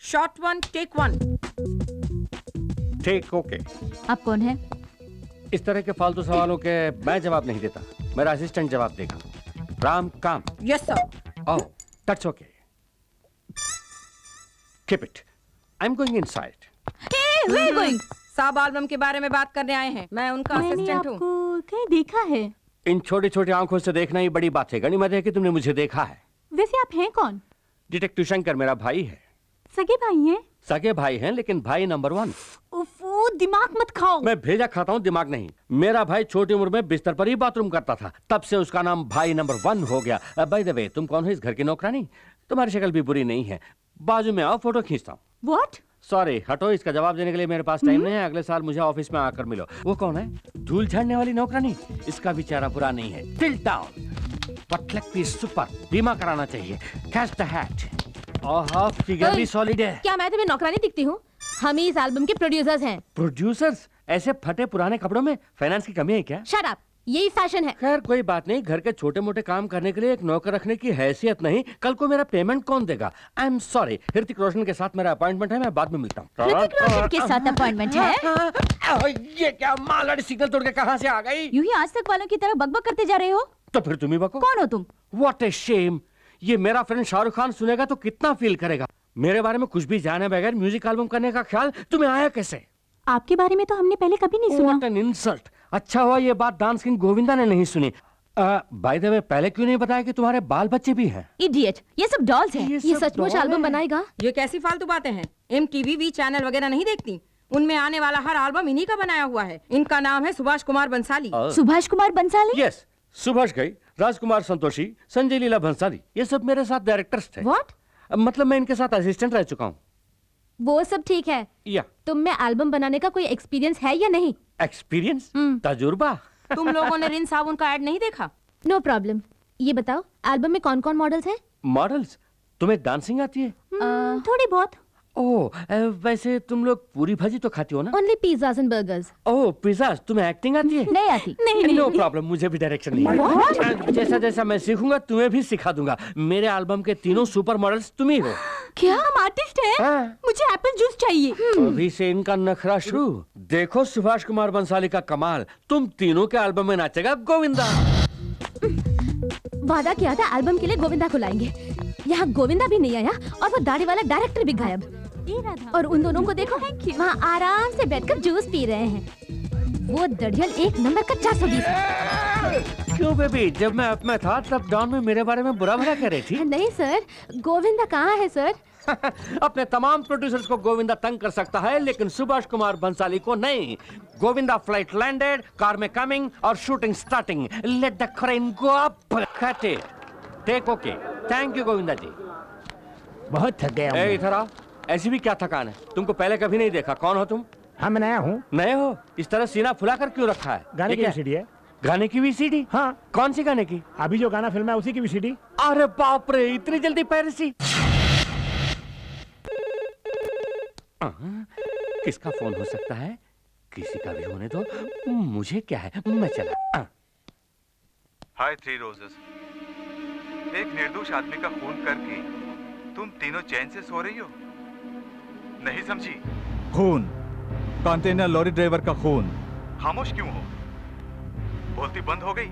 Shot 1 take 1। ठीक, ओके। आप कौन है? इस तरह के फालतू सवालों के मैं जवाब नहीं देता, मेरा असिस्टेंट जवाब देगा। राम काम। Yes sir. Oh, that's okay. Keep it, I am going inside. Hey, where are you going? साब एल्बम के बारे में बात करने आए हैं। मैं उनका असिस्टेंट हूँ। आपको कहीं देखा है? इन छोटी छोटी आंखों से देखना ही बड़ी बात है। गणिमत है कि तुमने मुझे देखा है। वैसे आप हैं कौन? डिटेक्टिव शंकर मेरा भाई है। सगे भाई हैं? सगे भाई हैं, लेकिन भाई नंबर 1। उफ़, दिमाग मत खाओ। मैं भेजा खाता हूँ, दिमाग नहीं। मेरा भाई छोटी उम्र में बिस्तर पर ही बाथरूम करता था, तब से उसका नाम भाई नंबर 1 हो गया। बाय द वे, तुम कौन हो इस घर की नौकरानी? तुम्हारी शक्ल भी बुरी नहीं है। बाजू में आओ, फोटो खींचता हूँ। What? सॉरी, हटो, इसका जवाब देने के लिए मेरे पास टाइम नहीं है। अगले साल मुझे ऑफिस में आकर मिलो। वो कौन है? धूल झाड़ने वाली नौकरानी? इसका भी चेहरा बुरा नहीं है। टिल्ट डाउन, पटलक पीस सुपर, बीमा कराना चाहिए। Catch the hat. Oh, figure भी सॉलिड है। क्या मैं तुम्हें नौकरानी दिखती हूँ? हम ही इस एल्बम के प्रोड्यूसर्स हैं। प्रोड्यूसर्स? ऐसे फटे पुराने कपड़ों में फाइनेंस की कमी है क्या? शट अप, यही फैशन है। खैर कोई बात नहीं, घर के छोटे मोटे काम करने के लिए एक नौकर रखने की हैसियत नहीं। कल को मेरा पेमेंट कौन देगा? आई एम सॉरी, ऋतिक रोशन के साथ मेरा अपॉइंटमेंट है, मैं बाद में मिलता हूँ। ऋतिक रोशन के साथ अपॉइंटमेंट है? ये क्या मालगाड़ी सिग्नल तोड़ के कहाँ से आ गई? यूं ही आज तक वालों की तरह बकबक करते जा रहे हो। तो फिर तुम ही बको। कौन हो तुम? What a shame! ये मेरा फ्रेंड शाहरुख खान सुनेगा तो कितना फील करेगा। मेरे बारे में कुछ भी जाने बगैर म्यूजिक एल्बम करने का ख्याल तुम्हें आया कैसे? आपके बारे में तो हमने पहले कभी नहीं सुना। What an insult! अच्छा हुआ ये बात डांस किंग गोविंदा ने नहीं सुनी। बाय द वे, पहले क्यों नहीं बताया कि तुम्हारे बाल बच्चे भी हैं? इडियट, ये सब डॉल्स हैं। ये सचमुच एल्बम बनाएगा? ये कैसी फालतू बातें हैं? MTV V चैनल वगैरह नहीं देखती? उनमें आने वाला हर एल्बम इन्हीं का बनाया हुआ है। इनका नाम है सुभाष कुमार बंसाली। सुभाष कुमार बंसाली? यस, सुभाष घई, राजकुमार संतोषी, संजय लीला भंसाली, ये सब मेरे साथ डायरेक्टर्स थे। What? मतलब मैं इनके साथ असिस्टेंट रह चुका हूँ। वो सब ठीक है, या तुम में एल्बम बनाने का कोई एक्सपीरियंस है या नहीं? एक्सपीरियंस? तजुर्बा? तुम लोगों ने रिन साबुन का ऐड नहीं देखा? No problem. ये बताओ, एल्बम में कौन कौन मॉडल्स हैं? मॉडल्स? तुम्हें डांसिंग आती है? थोड़ी बहुत। ओह, वैसे तुम लोग पूरी भाजी तो खाती हो ना? Only pizzas and burgers. Oh, pizzas. तुम्हें एक्टिंग आती है? नहीं आती। नहीं। नो प्रॉब्लम, मुझे भी डायरेक्शन नहीं है। जैसा जैसा मैं सीखूंगा तुम्हें भी सिखा दूंगा। मेरे एल्बम के तीनों सुपर मॉडल्स तुम ही हो। क्या हम आर्टिस्ट हैं? हाँ। मुझे एप्पल जूस चाहिए। अभी से इनका नखरा शुरू। देखो सुभाष कुमार बंसाली का कमाल, तुम तीनों के एल्बम में नाचेगा गोविंदा। वादा किया था एल्बम के लिए गोविंदा को लाएंगे। यहाँ गोविंदा भी नहीं आया और वो दाढ़ी वाला डायरेक्टर भी गायब। और उन दोनों को देखो, वहाँ आराम से बैठकर जूस पी रहे हैं। वो दड़ियल एक नंबर का 420। क्यों बेबी, जब मैं अप में था तब डॉन में मेरे बारे में बुरा भला कह रही थी। नहीं सर, गोविंदा कहाँ है सर? अपने तमाम प्रोड्यूसर्स को गोविंदा तंग कर सकता है, लेकिन सुभाष कुमार बंसाली को नहीं। गोविंदा फ्लाइट लैंडेड, कार में कमिंग और shooting starting. Let the crane go up. Cut it. Take okay. Thank you Govinda ji. बहुत थक गया हूँ। इधर आओ। ऐसी भी क्या थकान है? तुमको पहले कभी नहीं देखा। कौन हो तुम? हाँ, मैं नया हूँ। नए हो? इस तरह सीना फुलाकर क्यों रखा है? गाने की VCD है। गाने की VCD? हाँ। कौन सी गाने की? अभी जो गाना फिल्म है उसी की VCD। अरे बाप रे, इतनी जल्दी पायरेसी? किसका फोन हो सकता है? किसी का भी होने दो, मुझे क्या है, मैं चला। हाय थ्री रोजेस। एक निर्दोष आदमी का खून करके तुम तीनों चैन से सो रही हो? नहीं समझी? खून, कंटेनर लॉरी ड्राइवर का खून। खामोश क्यों हो? बोलती बंद हो गई?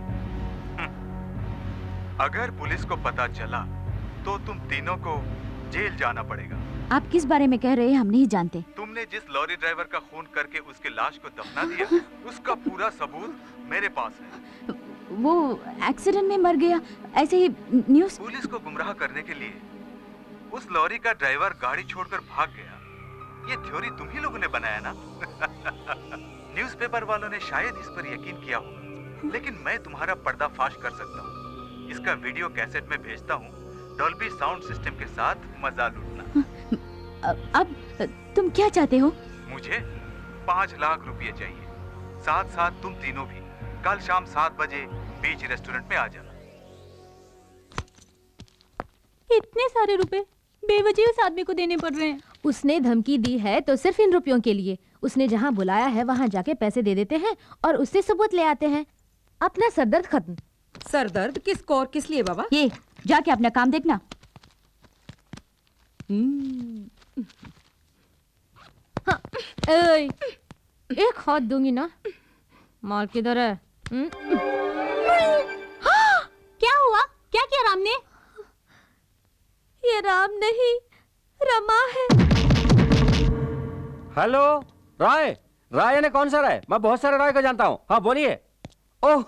अगर पुलिस को पता चला तो तुम तीनों को जेल जाना पड़ेगा। आप किस बारे में कह रहे हैं हम नहीं जानते। तुमने जिस लॉरी ड्राइवर का खून करके उसके लाश को दफना दिया, उसका पूरा सबूत मेरे पास है। वो एक्सीडेंट में मर गया, ऐसे ही न्यूज़। पुलिस को गुमराह करने के लिए उस लॉरी का ड्राइवर गाड़ी छोड़कर भाग गया। ये थ्योरी तुम ही लोगों ने बनाया ना? न्यूज़पेपर वालों ने शायद इस पर यकीन किया होगा, लेकिन मैं तुम्हारा पर्दाफाश कर सकता हूँ। इसका वीडियो कैसेट में भेजता हूँ, डॉल्बी साउंड सिस्टम के साथ मजा लूटना। अब तुम क्या चाहते हो? मुझे 5 लाख रुपए चाहिए, साथ साथ तुम तीनों भी कल शाम 7 बजे बीच रेस्टोरेंट में आ जाना। इतने सारे रुपए बेवजह उस आदमी को देने पड़ रहे हैं। उसने धमकी दी है तो सिर्फ इन रुपयों के लिए। उसने जहाँ बुलाया है वहाँ जाके पैसे दे देते हैं और उससे सबूत ले आते हैं। अपना सरदर्द खत्म। सरदर्द किसको और किस लिए बाबा? ये जाके अपना काम देखना। हाँ, एक हाथ दूंगी ना। माल किधर है? क्या हुआ? क्या किया राम ने? ये राम नहीं, रमा है। हेलो राय, राय ने कौन सा राय? मैं बहुत सारे राय को जानता हूँ। हाँ बोलिए। ओह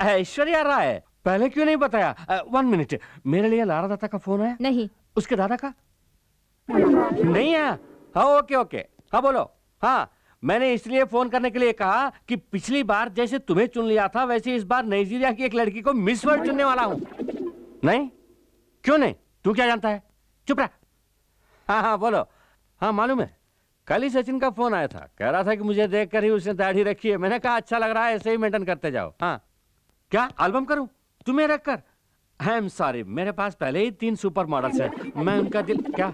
ऐश्वर्या राय, पहले क्यों नहीं बताया? 1 मिनट, मेरे लिए लारा दत्ता का फोन है? नहीं। उसके दादा का नहीं है? हाँ ओके ओके, हाँ बोलो। हाँ मैंने इसलिए फोन करने के लिए कहा कि पिछली बार जैसे तुम्हें चुन लिया था वैसे इस बार नाइजीरिया की एक लड़की को मिस वर्ल्ड चुनने वाला हूँ। नहीं? क्यों नहीं? तू क्या जानता है? चुप रह। हाँ हाँ बोलो। हाँ मालूम है, कल ही सचिन का फोन आया था, कह रहा था कि मुझे देखकर ही उसने दाढ़ी रखी है। मैंने कहा अच्छा लग रहा है, ऐसे ही मेंटेन करते जाओ। हाँ क्या एल्बम करूं तुम्हें रखकर? आई एम सॉरी, मेरे पास पहले ही 3 सुपर मॉडल्स हैं। मैं उनका दिल क्या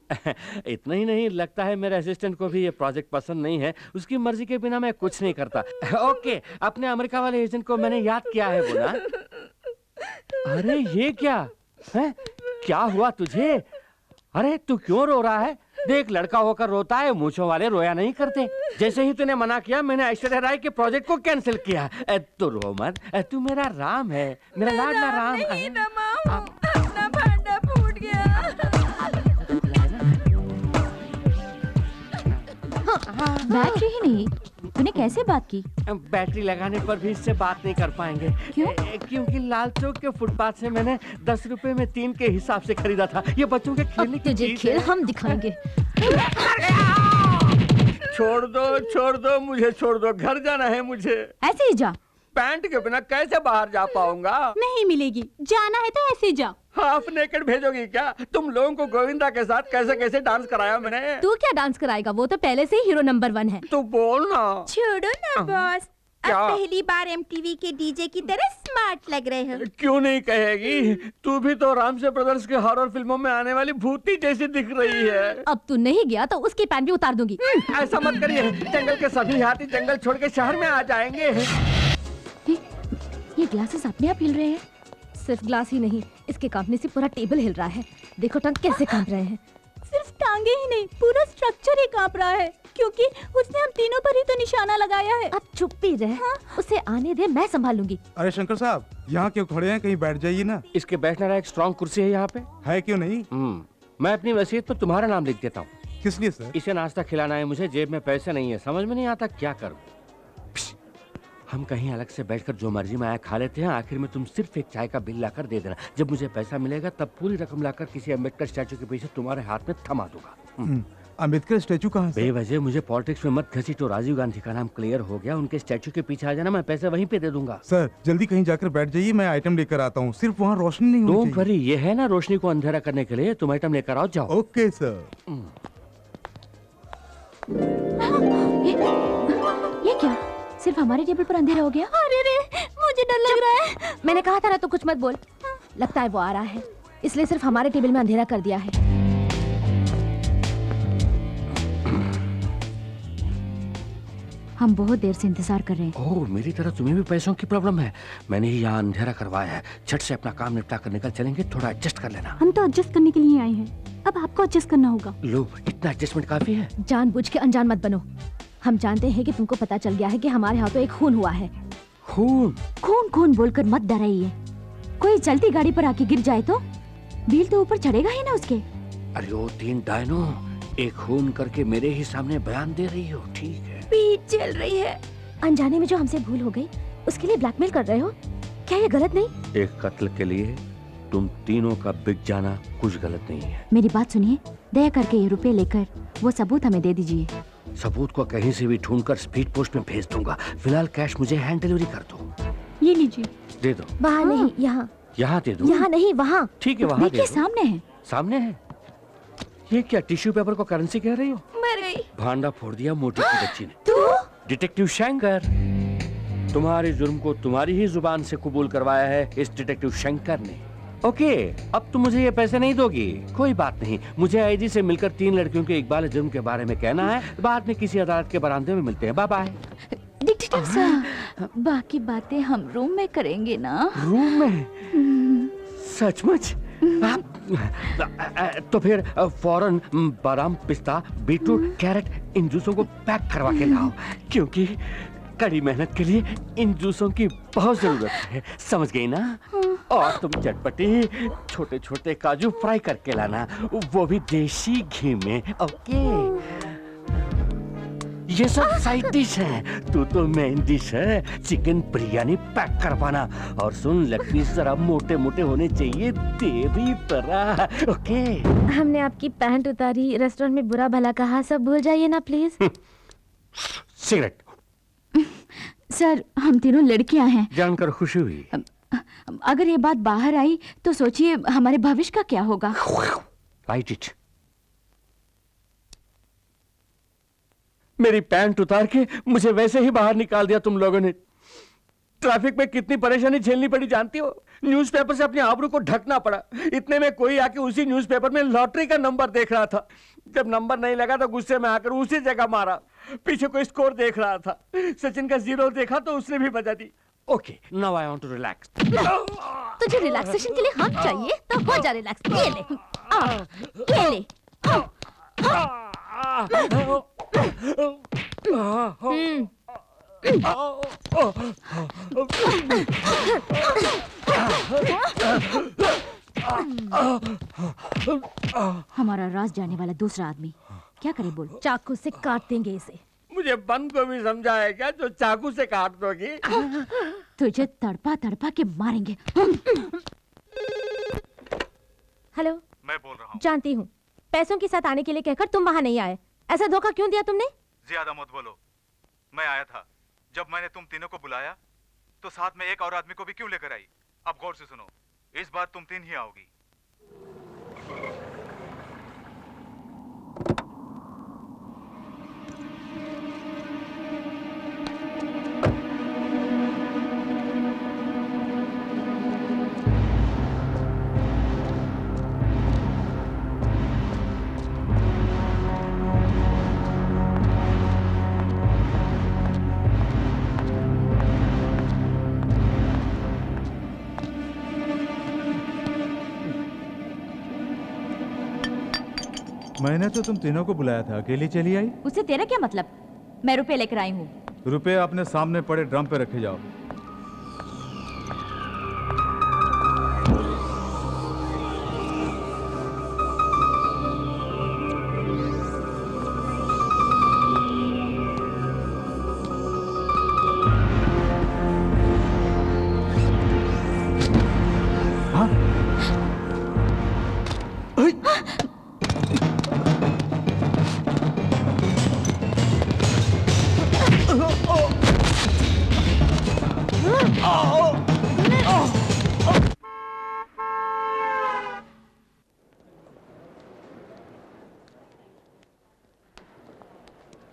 इतना ही नहीं, लगता है मेरे असिस्टेंट को भी ये प्रोजेक्ट पसंद नहीं है। उसकी मर्जी के बिना मैं कुछ नहीं करता। ओके, अपने अमेरिका वाले एजेंट को मैंने याद किया है बोला। अरे ये क्या है? क्या हुआ तुझे? अरे तू क्यों रो रहा है? देख लड़का होकर रोता है, मूंछों वाले रोया नहीं करते। जैसे ही तूने मना किया मैंने ऐश्वर्या राय के प्रोजेक्ट को कैंसिल किया। तू रो मत, तू मेरा राम है, मेरा लाडला राम है। अपना भांडा फूट गया। बैटरी ही नहीं, तूने कैसे बात की? बैटरी लगाने पर भी इससे बात नहीं कर पाएंगे। क्यों? क्योंकि लाल चौक के फुटपाथ से मैंने 10 रुपए में 3 के हिसाब से खरीदा था। ये बच्चों के खेलने की तुझे चीज खेल है। हम दिखाएंगे। छोड़ दो मुझे, छोड़ दो, घर जाना है मुझे। ऐसे ही जा। पैंट के बिना कैसे बाहर जा पाऊंगा? नहीं मिलेगी, जाना है तो ऐसे जा। हाफ नेकेड भेजोगी क्या? तुम लोगों को गोविंदा के साथ कैसे कैसे डांस कराया मैंने। तू क्या डांस कराएगा? वो तो पहले से ही हीरो नंबर 1 है। तू बोल ना। छोड़ो ना बॉस, अब क्या? पहली बार एमटीवी के डीजे की तरह स्मार्ट लग रहे हो। क्यों नहीं कहेगी? तू भी तो रामसे ब्रदर्स के हॉरर फिल्मों में आने वाली भूती जैसी दिख रही है। अब तू नहीं गया तो उसकी पैंट भी उतार दूंगी। ऐसा मत करिए, जंगल के सभी हाथी जंगल छोड़ के शहर में आ जाएंगे। ये ग्लासेस अपने आप हिल रहे हैं। सिर्फ ग्लास ही नहीं, इसके कांपने से पूरा टेबल हिल रहा है। देखो टंग कैसे कांप रहे हैं। सिर्फ टांगे ही नहीं, पूरा स्ट्रक्चर ही कांप रहा है, क्योंकि उसने हम तीनों पर ही तो निशाना लगाया है। अब चुप ही रह। हाँ? उसे आने दे, मैं संभालूंगी। अरे शंकर साहब, यहाँ क्यों खड़े हैं? कहीं बैठ जाइए ना। इसके बैठने वाला एक स्ट्रॉन्ग कुर्सी है यहाँ पे। है क्यों नहीं? मैं अपनी वसीयत पर तुम्हारा नाम लिख देता हूँ। किस लिए सर? इसे नाश्ता खिलाना है मुझे, जेब में पैसे नहीं है, समझ में नहीं आता क्या करूँ। हम कहीं अलग से बैठकर जो मर्जी में आया खा लेते हैं, आखिर में तुम सिर्फ एक चाय का बिल लाकर दे देना। जब मुझे पैसा मिलेगा तब पूरी रकम लाकर किसी अम्बेडकर स्टैचू के पीछे तुम्हारे हाथ में थमा दूंगा। अम्बेडकर स्टैचू कहाँ से? बेवजह मुझे पॉलिटिक्स में मत घसीटो। राजीव गांधी का नाम क्लियर हो गया, उनके स्टैचू के पीछे आ जाना, मैं पैसे वहीं पे दे दूंगा। सर जल्दी कहीं जाकर बैठ जाइए, मैं आइटम लेकर आता हूँ। सिर्फ वहाँ रोशनी नहीं होनी चाहिए। ये है ना रोशनी को अंधेरा करने के लिए, तुम आइटम लेकर आओ, जाओ। Okay sir. ये क्या? सिर्फ हमारे टेबल पर अंधेरा हो गया? अरे रे, मुझे डर लग रहा है। मैंने कहा था ना, तो कुछ मत बोल। लगता है वो आ रहा है, इसलिए सिर्फ हमारे टेबल में अंधेरा कर दिया है। हम बहुत देर से इंतजार कर रहे हैं। ओह, मेरी तरह तुम्हें भी पैसों की प्रॉब्लम है। मैंने ही यहाँ अंधेरा करवाया है। झट से अपना काम निपटा कर निकल चलेंगे, थोड़ा एडजस्ट कर लेना। हम तो एडजस्ट करने के लिए आए हैं, अब आपको एडजस्ट करना होगा। लो, इतना एडजस्टमेंट काफी है। जानबूझ के अनजान मत बनो। हम जानते हैं कि तुमको पता चल गया है कि हमारे हाथों एक खून हुआ है। खून? खून खून बोलकर मत डराइए। कोई चलती गाड़ी पर आके गिर जाए तो? बिल तो ऊपर चढ़ेगा ही ना उसके। अरे वो 3 डायनो एक खून करके मेरे ही सामने बयान दे रही हो, ठीक है? पीठ चल रही है। अनजाने में जो हमसे भूल हो गई उसके लिए ब्लैकमेल कर रहे हो, क्या ये गलत नहीं? एक कत्ल के लिए तुम तीनों का बिक जाना कुछ गलत नहीं है। मेरी बात सुनिए, दया करके ये रुपए लेकर वो सबूत हमें दे दीजिए। सबूत को कहीं से भी ढूंढकर स्पीड पोस्ट में भेज दूंगा। फिलहाल कैश मुझे हैंड डिलीवरी कर दो। ये लीजिए। दे दो। वहाँ नहीं, यहाँ। यहाँ दे दो। यहाँ नहीं, वहाँ। ठीक है, वहाँ दे देखिए दो। सामने है। सामने है? ये क्या टिश्यू पेपर को करेंसी कह रही हो? मर गई। भांडा फोड़ दिया मोटी की बच्ची ने। तू? डिटेक्टिव शंकर, तुम्हारे जुर्म को तुम्हारी ही जुबान से कबूल करवाया है इस डिटेक्टिव शंकर ने। ओके, अब तुम मुझे ये पैसे नहीं दोगी, कोई बात नहीं। मुझे आईजी से मिलकर 3 लड़कियों के इकबाल जुर्म के बारे में कहना है। बाद में किसी अदालत के बरामदे में मिलते हैं। Bye bye. डिटेक्टिव सर, बाकी बातें हम रूम में करेंगे ना? रूम में? सचमुच? तो फिर फौरन बादाम, पिस्ता, बीटरूट, कैरेट इन जूसों को पैक करवा के लाओ, क्योंकि कड़ी मेहनत के लिए इन जूसों की बहुत जरूरत है, समझ गई ना? और तुम चटपटी छोटे छोटे काजू फ्राई करके लाना, वो भी देसी घी में। ओके, ये सब साइड डिश है, तू तो मेन डिश है। चिकन बिरयानी पैक करवाना। और सुन, लेग पीस जरा मोटे मोटे होने चाहिए तेरी तरह। ओके? हमने आपकी पैंट उतारी, रेस्टोरेंट में बुरा भला कहा, सब भूल जाइए ना प्लीज। सिगरेट। सर, हम तीनों लड़कियां हैं। जानकर खुशी हुई। अगर ये बात बाहर आई तो सोचिए हमारे भविष्य का क्या होगा। Right it. मेरी पैंट उतार के मुझे वैसे ही बाहर निकाल दिया तुम लोगों ने। ट्रैफिक में कितनी परेशानी झेलनी पड़ी जानती हो? न्यूज़पेपर से अपने आबरू को ढकना पड़ा। इतने में कोई आके उसी न्यूज़पेपर में लॉटरी का नंबर देख रहा था। जब नंबर नहीं लगा तो गुस्से में आकर उसी जगह मारा। पीछे कोई स्कोर देख रहा था, सचिन का 0 देखा तो उसने भी बजा दी। Okay, now I want to relax. तुझे रिलैक्सेशन के लिए हम चाहिए तो हो जा रिलैक्स। ये ले, ये ले। हमारा राज जाने वाला दूसरा आदमी क्या करे बोल? चाकू से काट देंगे इसे। मुझे बंद को भी समझा है क्या जो चाकू से काट दोगी? तुझे तड़पा तड़पा के मारेंगे। हेलो, मैं बोल रहा हूँ। जानती हूँ, पैसों के साथ आने के लिए कहकर तुम वहाँ नहीं आए। ऐसा धोखा क्यों दिया तुमने? ज्यादा मत बोलो। मैं आया था। जब मैंने तुम तीनों को बुलाया तो साथ में एक और आदमी को भी क्यों लेकर आई? अब गौर से सुनो, इस बार तुम 3 ही आओगी। मैंने तो तुम तीनों को बुलाया था, अकेली चली आई? उससे तेरा क्या मतलब? मैं रुपए लेकर आई हूँ। रुपए अपने सामने पड़े ड्रम पे रखे जाओ।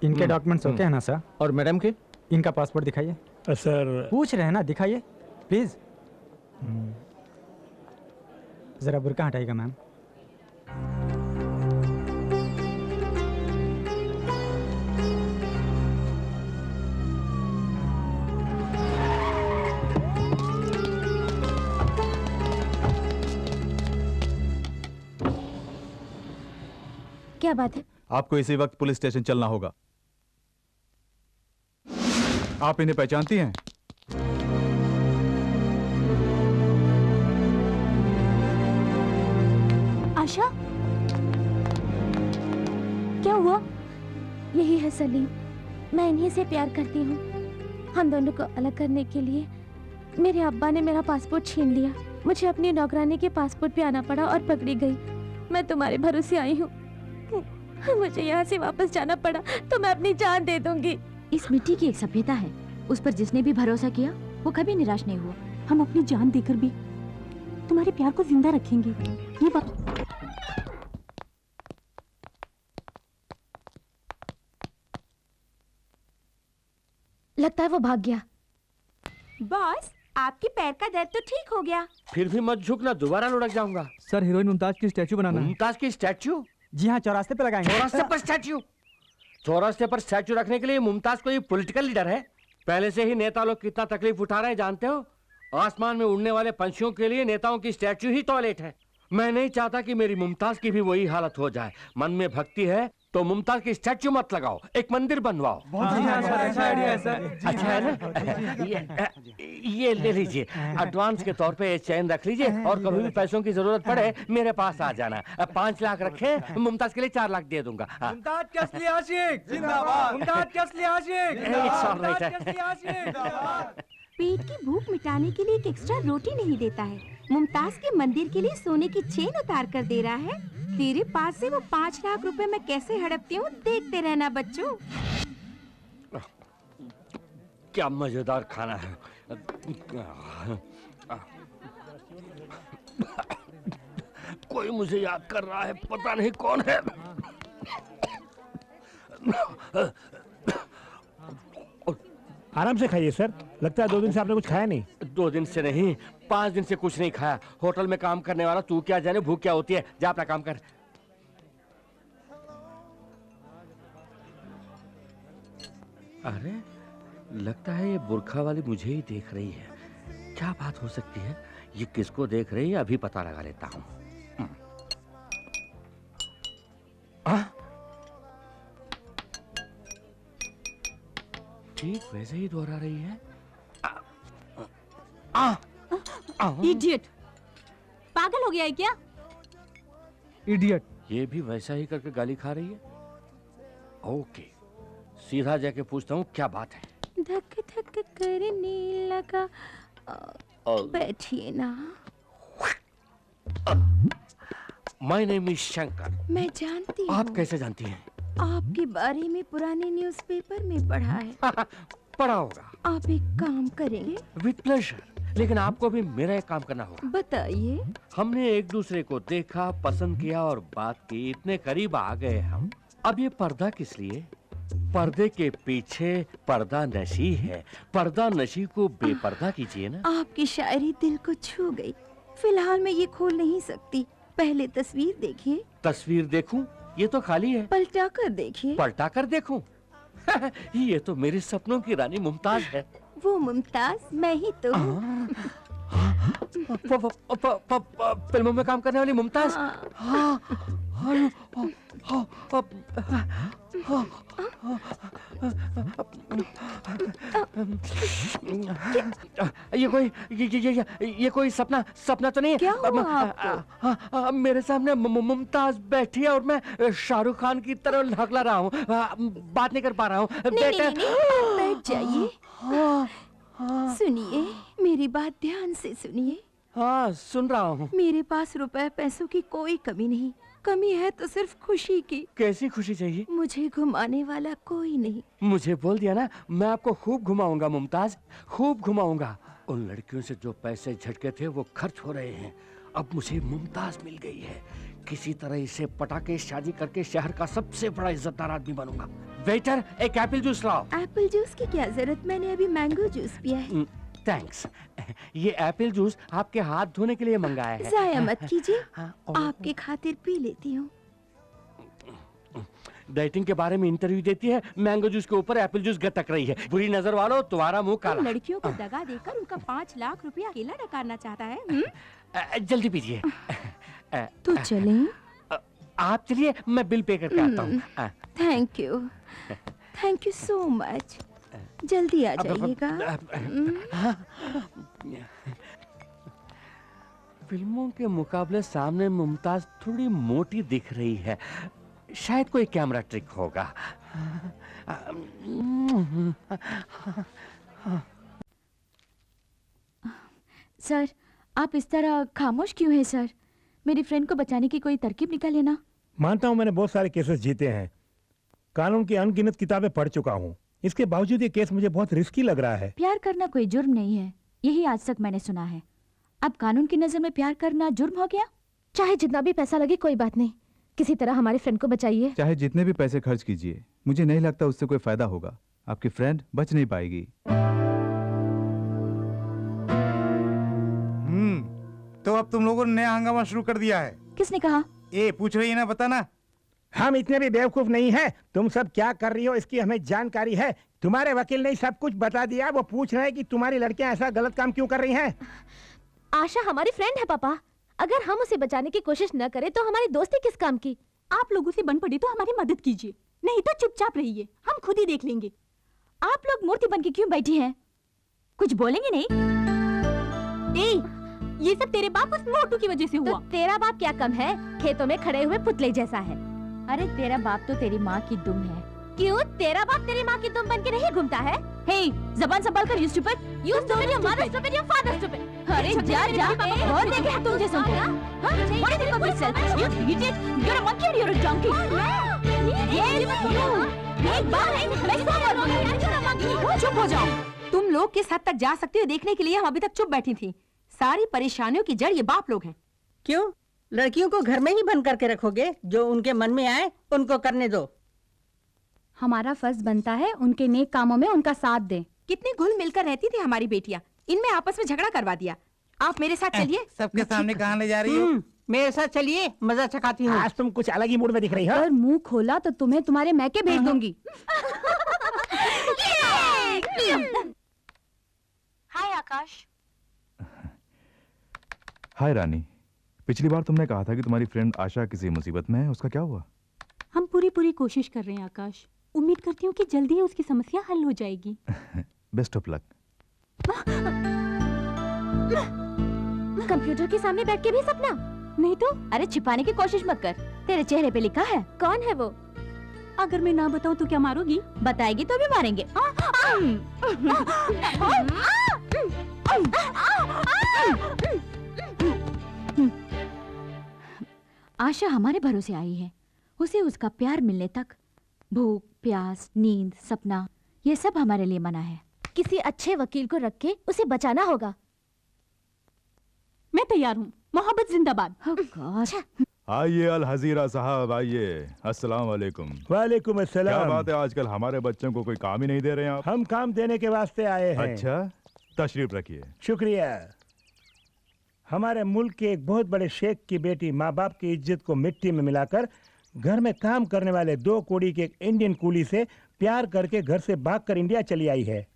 इनके डॉक्यूमेंट्स ओके है ना सर? और मैडम के? इनका पासपोर्ट दिखाइए। सर पूछ रहे हैं ना, दिखाइए प्लीज। जरा बुर्का हटाइएगा मैम। क्या बात है? आपको इसी वक्त पुलिस स्टेशन चलना होगा। आप इन्हें पहचानती हैं? आशा, क्या हुआ? यही है सलीम, मैं इन्हीं से प्यार करती हूँ। हम दोनों को अलग करने के लिए मेरे अब्बा ने मेरा पासपोर्ट छीन लिया। मुझे अपनी नौकरानी के पासपोर्ट पे आना पड़ा और पकड़ी गई। मैं तुम्हारे भरोसे आई हूँ। मुझे यहाँ से वापस जाना पड़ा तो मैं अपनी जान दे दूंगी। इस मिट्टी की एक सभ्यता है, उस पर जिसने भी भरोसा किया वो कभी निराश नहीं हुआ। हम अपनी जान देकर भी तुम्हारे प्यार को जिंदा रखेंगे, ये बात। लगता है वो भाग गया। बॉस, आपके पैर का दर्द तो ठीक हो गया। फिर भी मत झुकना, दोबारा लुढ़क जाऊंगा। सर, हीरोइन मुमताज की स्टैचू बनाना है। मुमताज की स्टैचू? जी हाँ, चौरास्ते पे लगाएंगे। चौरास्ते पर स्टैचू? चौरास्ते पर स्टैचू रखने के लिए मुमताज कोई पॉलिटिकल लीडर है? पहले से ही नेता लोग कितना तकलीफ उठा रहे हैं जानते हो? आसमान में उड़ने वाले पंछियों के लिए नेताओं की स्टैचू ही टॉयलेट है। मैं नहीं चाहता कि मेरी मुमताज की भी वही हालत हो जाए। मन में भक्ति है तो मुमताज की स्टैचू मत लगाओ, एक मंदिर बनवाओ। अच्छा आइडिया है सर। अच्छा है ना? ये ले लीजिए, एडवांस के तौर पे ये चैन रख लीजिए और कभी भी पैसों की जरूरत पड़े मेरे पास आ जाना। 5 लाख रखे, मुमताज के लिए 4 लाख दे दूंगा। मुमताज के असली आशिक जिंदाबाद। मुमताज के असली आशिक जिंदाबाद। पेट की भूख मिटाने के लिए एक एक्स्ट्रा रोटी नहीं देता है, मुमताज के मंदिर के लिए सोने की चेन उतार कर दे रहा है। तेरे पास से वो 5 लाख रुपए मैं कैसे हड़पती हूँ, देखते रहना बच्चों। क्या मजेदार खाना है। कोई मुझे याद कर रहा है, पता नहीं कौन है। आराम से खाइए सर, लगता है 2 दिन से आपने कुछ खाया नहीं। 2 दिन से नहीं, 5 दिन से कुछ नहीं खाया। होटल में काम करने वाला तू क्या जाने भूख क्या होती है। जा अपना काम कर। अरे लगता है ये बुरखा वाली मुझे ही देख रही है। क्या बात हो सकती है? ये किसको देख रही है अभी पता लगा लेता हूँ। ठीक वैसे ही दोहरा रही है। इडियट, पागल हो गया है क्या? इडियट। ये भी वैसा ही करके गाली खा रही है। ओके, सीधा जाके पूछता हूँ क्या बात है। धक धक करने लगा। बैठिए ना। My name is Shankar. मैं जानती हूँ। आप कैसे जानती हैं? आपके बारे में पुराने न्यूज़पेपर में पढ़ा है। पढ़ा होगा। आप एक काम करेंगे? विद प्लेजर, लेकिन आपको भी मेरा एक काम करना होगा। बताइए। हमने एक दूसरे को देखा, पसंद किया और बात की, इतने करीब आ गए हम। अब ये पर्दा किस लिए? पर्दे के पीछे पर्दा नशी है। पर्दा नशी को बेपर्दा कीजिए ना। आपकी शायरी दिल को छू गई। फिलहाल मैं ये खोल नहीं सकती, पहले तस्वीर देखिए। तस्वीर देखूं? ये तो खाली है। पलटा कर देखिए। पलटा कर देखूं? ये तो मेरे सपनों की रानी मुमताज है। वो मुमताज मैं ही तो हूँ। फिल्मों में काम करने वाली मुमताज। ये कोई सपना तो नहीं है? क्या हुआ आपको? मेरे सामने मुमताज बैठी है और मैं शाहरुख खान की तरह हकला रहा हूँ। बात नहीं कर पा रहा हूँ। बैठ जाइए। सुनिए, मेरी बात ध्यान से सुनिए। हाँ, सुन रहा हूँ। मेरे पास रुपए पैसों की कोई कमी नहीं, कमी है तो सिर्फ खुशी की। कैसी खुशी चाहिए? मुझे घुमाने वाला कोई नहीं। मुझे बोल दिया ना, मैं आपको खूब घुमाऊंगा मुमताज, खूब घुमाऊंगा। उन लड़कियों से जो पैसे झटके थे वो खर्च हो रहे हैं। अब मुझे मुमताज मिल गई है, किसी तरह इसे पटा के शादी करके शहर का सबसे बड़ा इज्जतदार आदमी बनूंगा। वेटर, एक एप्पल जूस लाओ। एप्पल जूस की क्या जरूरत, मैंने अभी मैंगो जूस पिया है। थैंक्स। ये एप्पल जूस आपके हाथ धोने के लिए मंगाया है। जाया मत कीजिए, आपके खातिर पी लेती हूँ। डाइटिंग के बारे में इंटरव्यू देती है, मैंगो जूस के ऊपर एप्पल जूस गटक रही है। बुरी नजर वालों, तुम्हारा मुंह काला। लड़कियों को दगा देकर उनका 5 लाख रुपया अकेला नकारना चाहता है। जल्दी पीजिए। तो चलें? आप चलिए, मैं बिल पे करके आता हूँ। Thank you so much. जल्दी आ जाइएगा। फिल्मों के मुकाबले सामने मुमताज थोड़ी मोटी दिख रही है। शायद कोई कैमरा ट्रिक होगा। सर, आप इस तरह खामोश क्यों हैं सर? मेरी फ्रेंड को बचाने की कोई तरकीब निकालिए ना। मानता हूँ मैंने बहुत सारे केसेस जीते हैं, कानून की अनगिनत किताबें पढ़ चुका हूँ, इसके बावजूद ये केस मुझे बहुत रिस्की लग रहा है। प्यार करना कोई जुर्म नहीं है, यही आज तक मैंने सुना है। अब कानून की नजर में प्यार करना जुर्म हो गया? चाहे जितना भी पैसा लगे कोई बात नहीं, किसी तरह हमारी फ्रेंड को बचाइए। चाहे जितने भी पैसे खर्च कीजिए, मुझे नहीं लगता उससे कोई फायदा होगा। आपकी फ्रेंड बच नहीं पाएगी। तो अब तुम लोगों ने नया हंगामा शुरू कर दिया है। किसने कहा? ए पूछ रही है ना, बताना। हम इतने भी बेवकूफ नहीं हैं। तुम सब क्या कर रही हो इसकी हमें जानकारी है। तुम्हारे वकील ने सब कुछ बता दिया। वो पूछ रहे हैं कि तुम्हारी लड़कियां ऐसा गलत काम क्यों कर रही हैं। आशा हमारी फ्रेंड है पापा, अगर हम उसे बचाने की कोशिश न करें तो हमारी दोस्ती किस काम की? आप लोगों से बन पड़ी तो हमारी मदद कीजिए, नहीं तो चुपचाप रहिए, हम खुद ही देख लेंगे। आप लोग मूर्ति बन के क्यों बैठी हैं? कुछ बोलेंगे नहीं? ये सब तेरे बाप उस मोटू की वजह से हुआ। तो तेरा बाप क्या कम है, खेतों में खड़े हुए पुतले जैसा है। अरे तेरा बाप तो तेरी माँ की दुम है। क्यों तेरा बाप तेरी माँ की दुम बन के नहीं घूमता है? हे, जबान संभाल कर, you stupid, you stupid, your mother stupid, your father stupid। अरे जा जा, बहुत देखे हैं तुम जैसों को। What do you think of yourself? You idiot, you're a monkey or you're a donkey? एक बार मैं सब बोलूंगी। चुप हो जाओ। तुम लोग किस हद तक जा सकती हो देखने के लिए हम अभी तक चुप बैठी थी। सारी परेशानियों की जड़ ये बाप लोग हैं। क्यों लड़कियों को घर में ही बंद करके रखोगे? जो उनके मन में आए उनको करने दो। हमारा फर्ज बनता है उनके नेक कामों में उनका साथ दें। कितनी घुल मिलकर रहती थी हमारी बेटियां, इनमें आपस में झगड़ा करवा दिया। आप मेरे साथ चलिए। सबके सामने कहाँ ले जा रही हो? मेरे साथ चलिए, मजा चखाती हूँ। आज तुम कुछ अलग ही मूड में दिख रही हो। अगर मुंह खोला तो तुम्हें तुम्हारे मैके भेज दूंगी। हाय आकाश। हाय रानी, पिछली बार तुमने कहा था कि तुम्हारी फ्रेंड आशा किसी मुसीबत में है, उसका क्या हुआ? हम पूरी कोशिश कर रहे हैं आकाश। उम्मीद करती हूँ कि जल्दी ही उसकी समस्या हल हो जाएगी। Best of luck. कंप्यूटर के सामने बैठ के भी सपना? नहीं तो। अरे छिपाने की कोशिश मत कर, तेरे चेहरे पे लिखा है। कौन है वो? अगर मैं ना बताऊं तो क्या मारोगी? बताएगी तो भी मारेंगे। आशा हमारे भरोसे आई है। उसे उसका प्यार मिलने तक भूख, प्यास, नींद, सपना, ये सब हमारे लिए मना है। किसी अच्छे वकील को रख के उसे बचाना होगा। मैं तैयार हूँ। मोहब्बत जिंदाबाद। आइए अल हजीरा साहब, आइए। अस्सलाम वालेकुम। वालेकुम अस्सलाम। क्या बात है, आजकल हमारे बच्चों को कोई काम ही नहीं दे रहे हैं आप? हम काम देने के वास्ते आए हैं। अच्छा, तशरीफ रखिए। शुक्रिया। हमारे मुल्क के एक बहुत बड़े शेख की बेटी माँ बाप की इज्जत को मिट्टी में मिलाकर घर में काम करने वाले 2 कौड़ी के एक इंडियन कूली से प्यार करके घर से भागकर इंडिया चली आई है।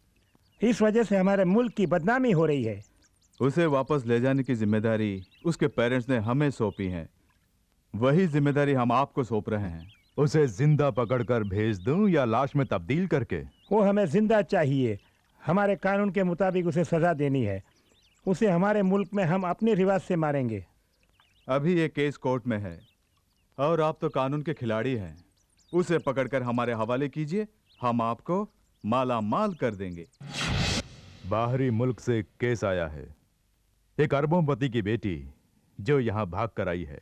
इस वजह से हमारे मुल्क की बदनामी हो रही है। उसे वापस ले जाने की जिम्मेदारी उसके पेरेंट्स ने हमें सौंपी है, वही जिम्मेदारी हम आपको सौंप रहे हैं। उसे जिंदा पकड़कर भेज दूं या लाश में तब्दील करके? वो हमें जिंदा चाहिए। हमारे कानून के मुताबिक उसे सजा देनी है। उसे हमारे मुल्क में हम अपने रिवाज से मारेंगे। अभी ये केस कोर्ट में है और आप तो कानून के खिलाड़ी हैं। उसे पकड़कर हमारे हवाले कीजिए, हम आपको माला माल कर देंगे। बाहरी मुल्क से केस आया है। एक अरबोंपति की बेटी जो यहाँ भाग कर आई है,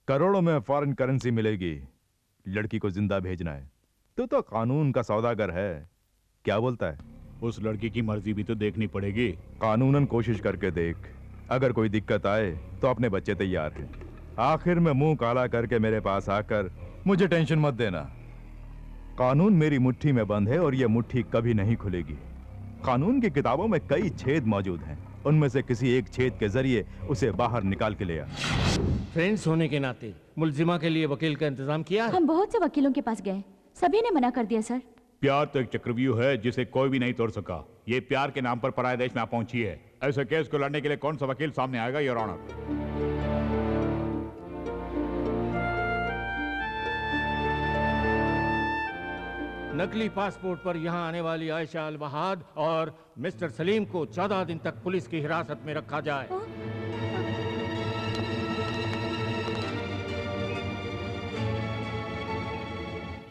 करोड़ों में फॉरेन करेंसी मिलेगी। लड़की को जिंदा भेजना है। तो कानून का सौदागर है। क्या बोलता है? उस लड़की की मर्जी भी तो देखनी पड़ेगी। कानूनन कोशिश करके देख, अगर कोई दिक्कत आए तो अपने बच्चे तैयार हैं। आखिर में मुंह काला करके मेरे पास आकर मुझे टेंशन मत देना। कानून मेरी मुट्ठी में बंद है और यह मुट्ठी कभी नहीं खुलेगी। कानून की किताबों में कई छेद मौजूद हैं, उनमें से किसी एक छेद के जरिए उसे बाहर निकाल के ले आ। फ्रेंड्स होने के नाते मुलजिमा के लिए वकील का इंतजाम किया? हम बहुत से वकीलों के पास गए, सभी ने मना कर दिया सर। प्यार तो एक चक्रव्यूह है जिसे कोई भी नहीं तोड़ सका। ये प्यार के नाम पर पराये देश में आ पहुंची है। ऐसे केस को लड़ने के लिए कौन सा वकील सामने आएगा, योर ऑनर? नकली पासपोर्ट पर यहाँ आने वाली आयशा अल वहाद और मिस्टर सलीम को 14 दिन तक पुलिस की हिरासत में रखा जाए।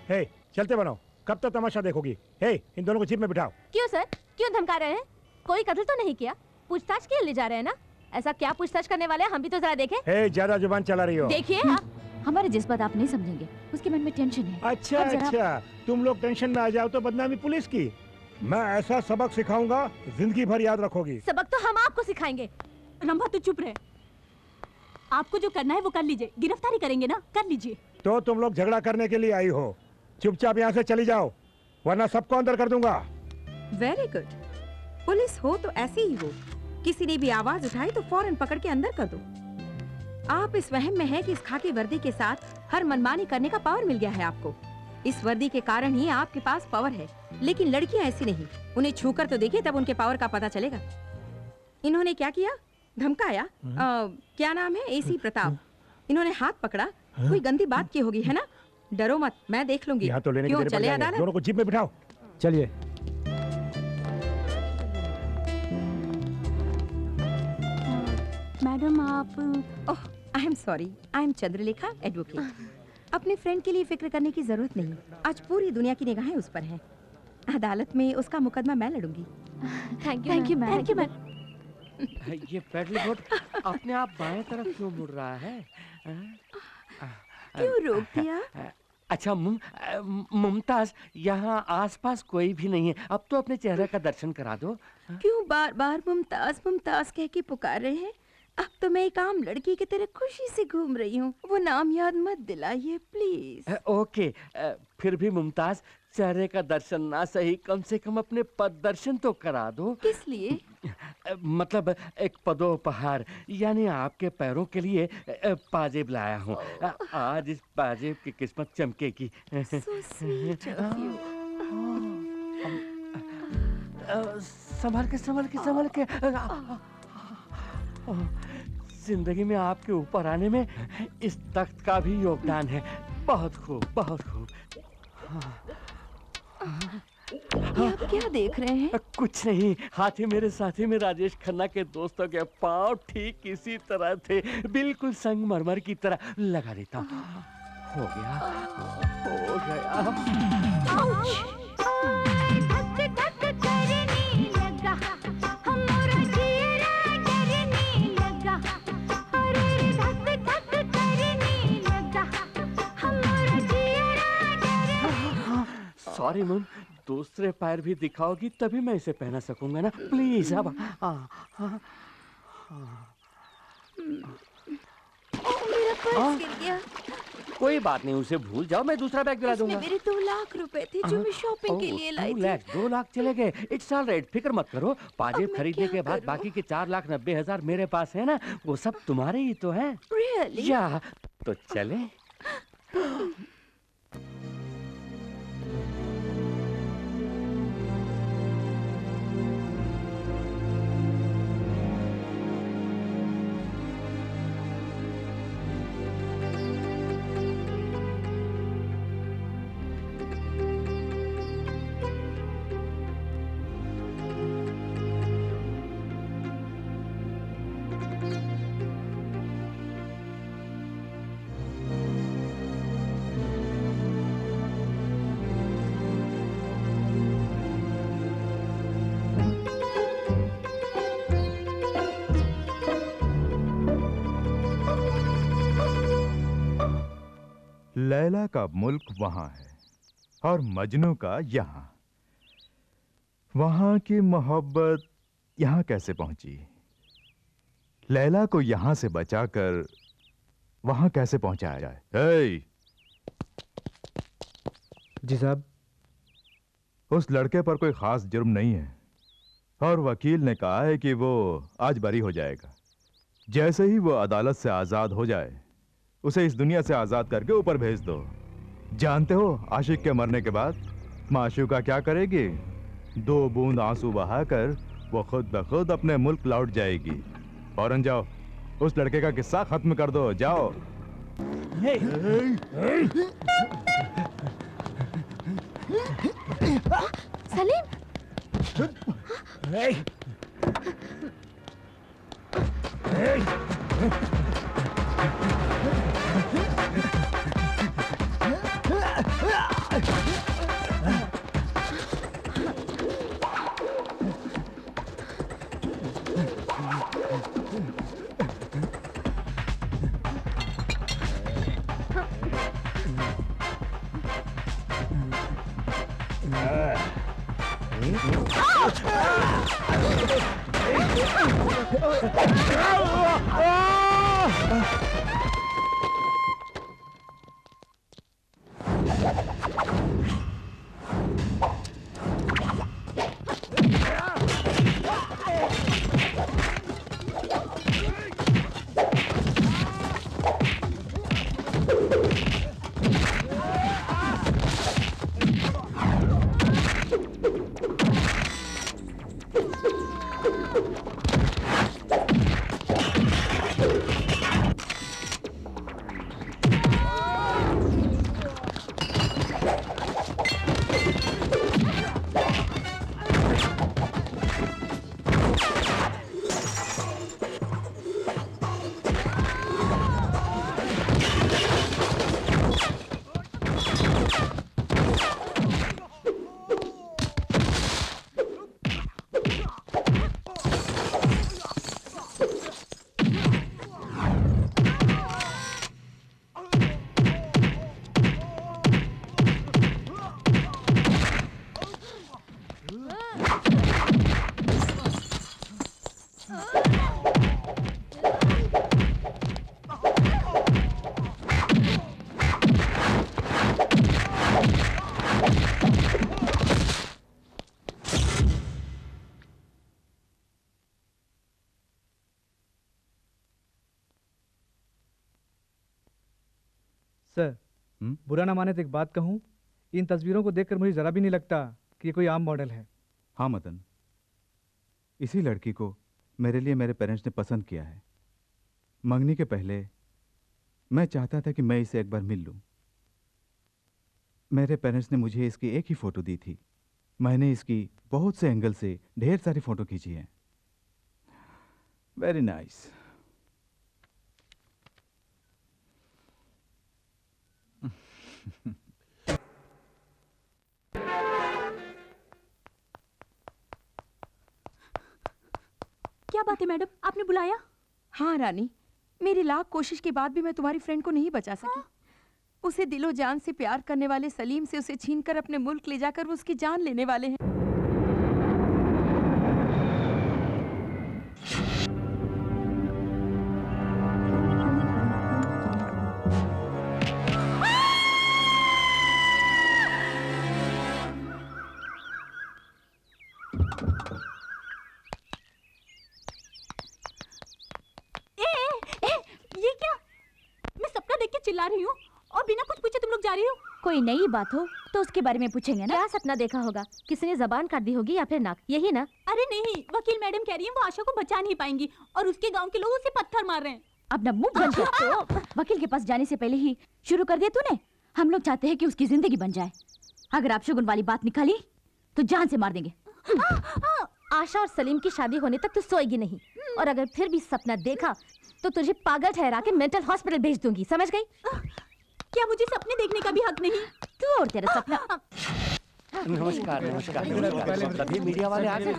हे चलते बनो, कब तक तमाशा देखोगी? हे इन दोनों को जीप में बिठाओ। क्यों सर, क्यों धमका रहे हैं? कोई कत्ल तो नहीं किया, पूछताछ के लिए ले जा रहे हैं ना? ऐसा क्या पूछताछ करने वाले हैं, हम भी तो जरा देखें। हे ज्यादा जुबान चला रही हो। देखिए हमारे जज्बात आप नहीं समझेंगे, उसके मन में टेंशन है। अच्छा अब जरा- अच्छा, तुम लोग टेंशन में आ जाओ तो बदनामी पुलिस की। मैं ऐसा सबक सिखाऊंगा जिंदगी भर याद रखोगी। सबक तो हम आपको सिखाएंगे। रंभा तो चुप रहे, आपको जो करना है वो कर लीजिए, गिरफ्तारी करेंगे ना, कर लीजिए। तो तुम लोग झगड़ा करने के लिए आई हो, चुपचाप यहाँ से चली जाओ वरना सबको अंदर कर दूंगा। Very good. पुलिस हो तो ऐसी ही हो, किसी ने भी आवाज उठाई तो फौरन पकड़ के अंदर कर दो। आप इस वहम में है कि इस खाकी वर्दी के साथ हर मनमानी करने का पावर मिल गया है आपको। इस वर्दी के कारण ही आपके पास पावर है, लेकिन लड़कियां ऐसी नहीं। उन्हें छूकर तो देखिए, तब उनके पावर का पता चलेगा। इन्होंने क्या किया? धमकाया। क्या नाम है? एसी प्रताप। इन्होंने हाथ पकड़ा, कोई गंदी बात की होगी, है ना? डरो मत, मैं देख लूंगी। यहाँ तो लेने की क्यों, देर पड़ चले जाएंगे। अदालत? दोनों को जीप में बिठाओ। चलिए। मैडम आप oh, I am sorry, I am Chandralekha, advocate. अपने फ्रेंड के लिए फिक्र करने की जरूरत नहीं, आज पूरी दुनिया की निगाहें उस पर हैं। अदालत में उसका मुकदमा मैं लड़ूंगी। Thank you ma'am. Thank you ma'am. ये पेडल बोट अपने आप बाएं तरफ क्यों मुड़ रहा है? क्यों रोक दिया? अच्छा मुमताज, यहाँ आसपास कोई भी नहीं है, अब तो अपने चेहरे का दर्शन करा दो। क्यों बार बार मुमताज मुमताज कह के पुकार रहे हैं? अब तो मैं एक आम लड़की की तरह खुशी से घूम रही हूँ, वो नाम याद मत दिलाइए प्लीज। ओके, फिर भी मुमताज, चेहरे का दर्शन ना सही, कम से कम अपने पद दर्शन तो करा दो। किस लिए? मतलब एक पदोपहार, यानी आपके पैरों के लिए पाजेब लाया हूँ। आज इस पाजेब की किस्मत चमकेगी। So sweet of you. संभाल के संभाल के संभाल के। जिंदगी में आपके ऊपर आने में इस तख्त का भी योगदान है। बहुत खूब, बहुत खूब। ये आप क्या देख रहे हैं? कुछ नहीं, हाथी मेरे साथी में राजेश खन्ना के दोस्तों के पांव ठीक इसी तरह थे, बिल्कुल संगमरमर की तरह। लगा देता हूँ। हो गया, हो गया। सॉरी मैम, दूसरे पैर भी दिखाओगी तभी मैं इसे पहना सकूंगा ना, प्लीज। अब मेरा पर्स गिर गया। कोई बात नहीं, उसे भूल जाओ, मैं दूसरा बैग दिला दूंगा। इसमें मेरे 2 लाख रुपए थे जो मैं शॉपिंग के लिए लाई थी। 2 लाख चले गए। इट्स ऑल राइट, फिक्र मत करो। पाजेब खरीदने के बाद बाकी के 4,90,000 मेरे पास है ना, वो सब तुम्हारे ही तो हैं। Really? या तो चले। लैला का मुल्क वहां है और मजनू का यहां। वहां की मोहब्बत यहां कैसे पहुंची? लैला को यहां से बचाकर वहां कैसे पहुंचाया जाए? हे! जी साहब। उस लड़के पर कोई खास जुर्म नहीं है और वकील ने कहा है कि वो आज बरी हो जाएगा। जैसे ही वो अदालत से आजाद हो जाए, उसे इस दुनिया से आजाद करके ऊपर भेज दो। जानते हो आशिक के मरने के बाद माशूका क्या करेगी? 2 बूंद आंसू बहाकर वो खुद ब खुद अपने मुल्क लौट जाएगी। फौरन जाओ, उस लड़के का किस्सा खत्म कर दो, जाओ। सलीम! सर, बुरा ना माने तो एक बात कहूँ, इन तस्वीरों को देखकर मुझे जरा भी नहीं लगता कि ये कोई आम मॉडल है। हाँ मदन, इसी लड़की को मेरे लिए मेरे पेरेंट्स ने पसंद किया है। मंगनी के पहले मैं चाहता था कि मैं इसे एक बार मिल लूं। मेरे पेरेंट्स ने मुझे इसकी एक ही फोटो दी थी। मैंने इसकी बहुत से एंगल से ढेर सारी फोटो खींची हैं। Very nice. क्या बात है मैडम, आपने बुलाया? हाँ रानी, मेरी लाख कोशिश के बाद भी मैं तुम्हारी फ्रेंड को नहीं बचा सकी। उसे दिलो जान से प्यार करने वाले सलीम से उसे छीनकर अपने मुल्क ले जाकर वो उसकी जान लेने वाले हैं। ये क्या? मैं सबका देख के चिल्ला रही हूँ और बिना कुछ पूछे तुम लोग जा रही हो। कोई नई बात हो तो उसके बारे में पूछेंगे ना। क्या सपना देखा होगा? किसी ने जबान काट दी होगी या फिर नाक, यही ना? अरे नहीं, वकील मैडम कह रही है वो आशा को बचा नहीं पाएंगी और उसके गांव के लोग उसे पत्थर मार रहे हैं। अपना मुंह बंद कर। वकील के पास जाने से पहले ही शुरू कर दिया तूने। हम लोग चाहते हैं कि उसकी जिंदगी बन जाए। अगर आप शगुन वाली बात निकाली तो जान से मार देंगे। आशा और सलीम की शादी होने तक तो सोएगी नहीं, और अगर फिर भी सपना देखा तो तुझे पागल ठहरा के मेंटल हॉस्पिटल भेज दूंगी, समझ गई? क्या मुझे सपने देखने का भी हक नहीं? तू और तेरा सपना। नमस्कार नमस्कार नमस्कार। सभी मीडिया वाले आ गए।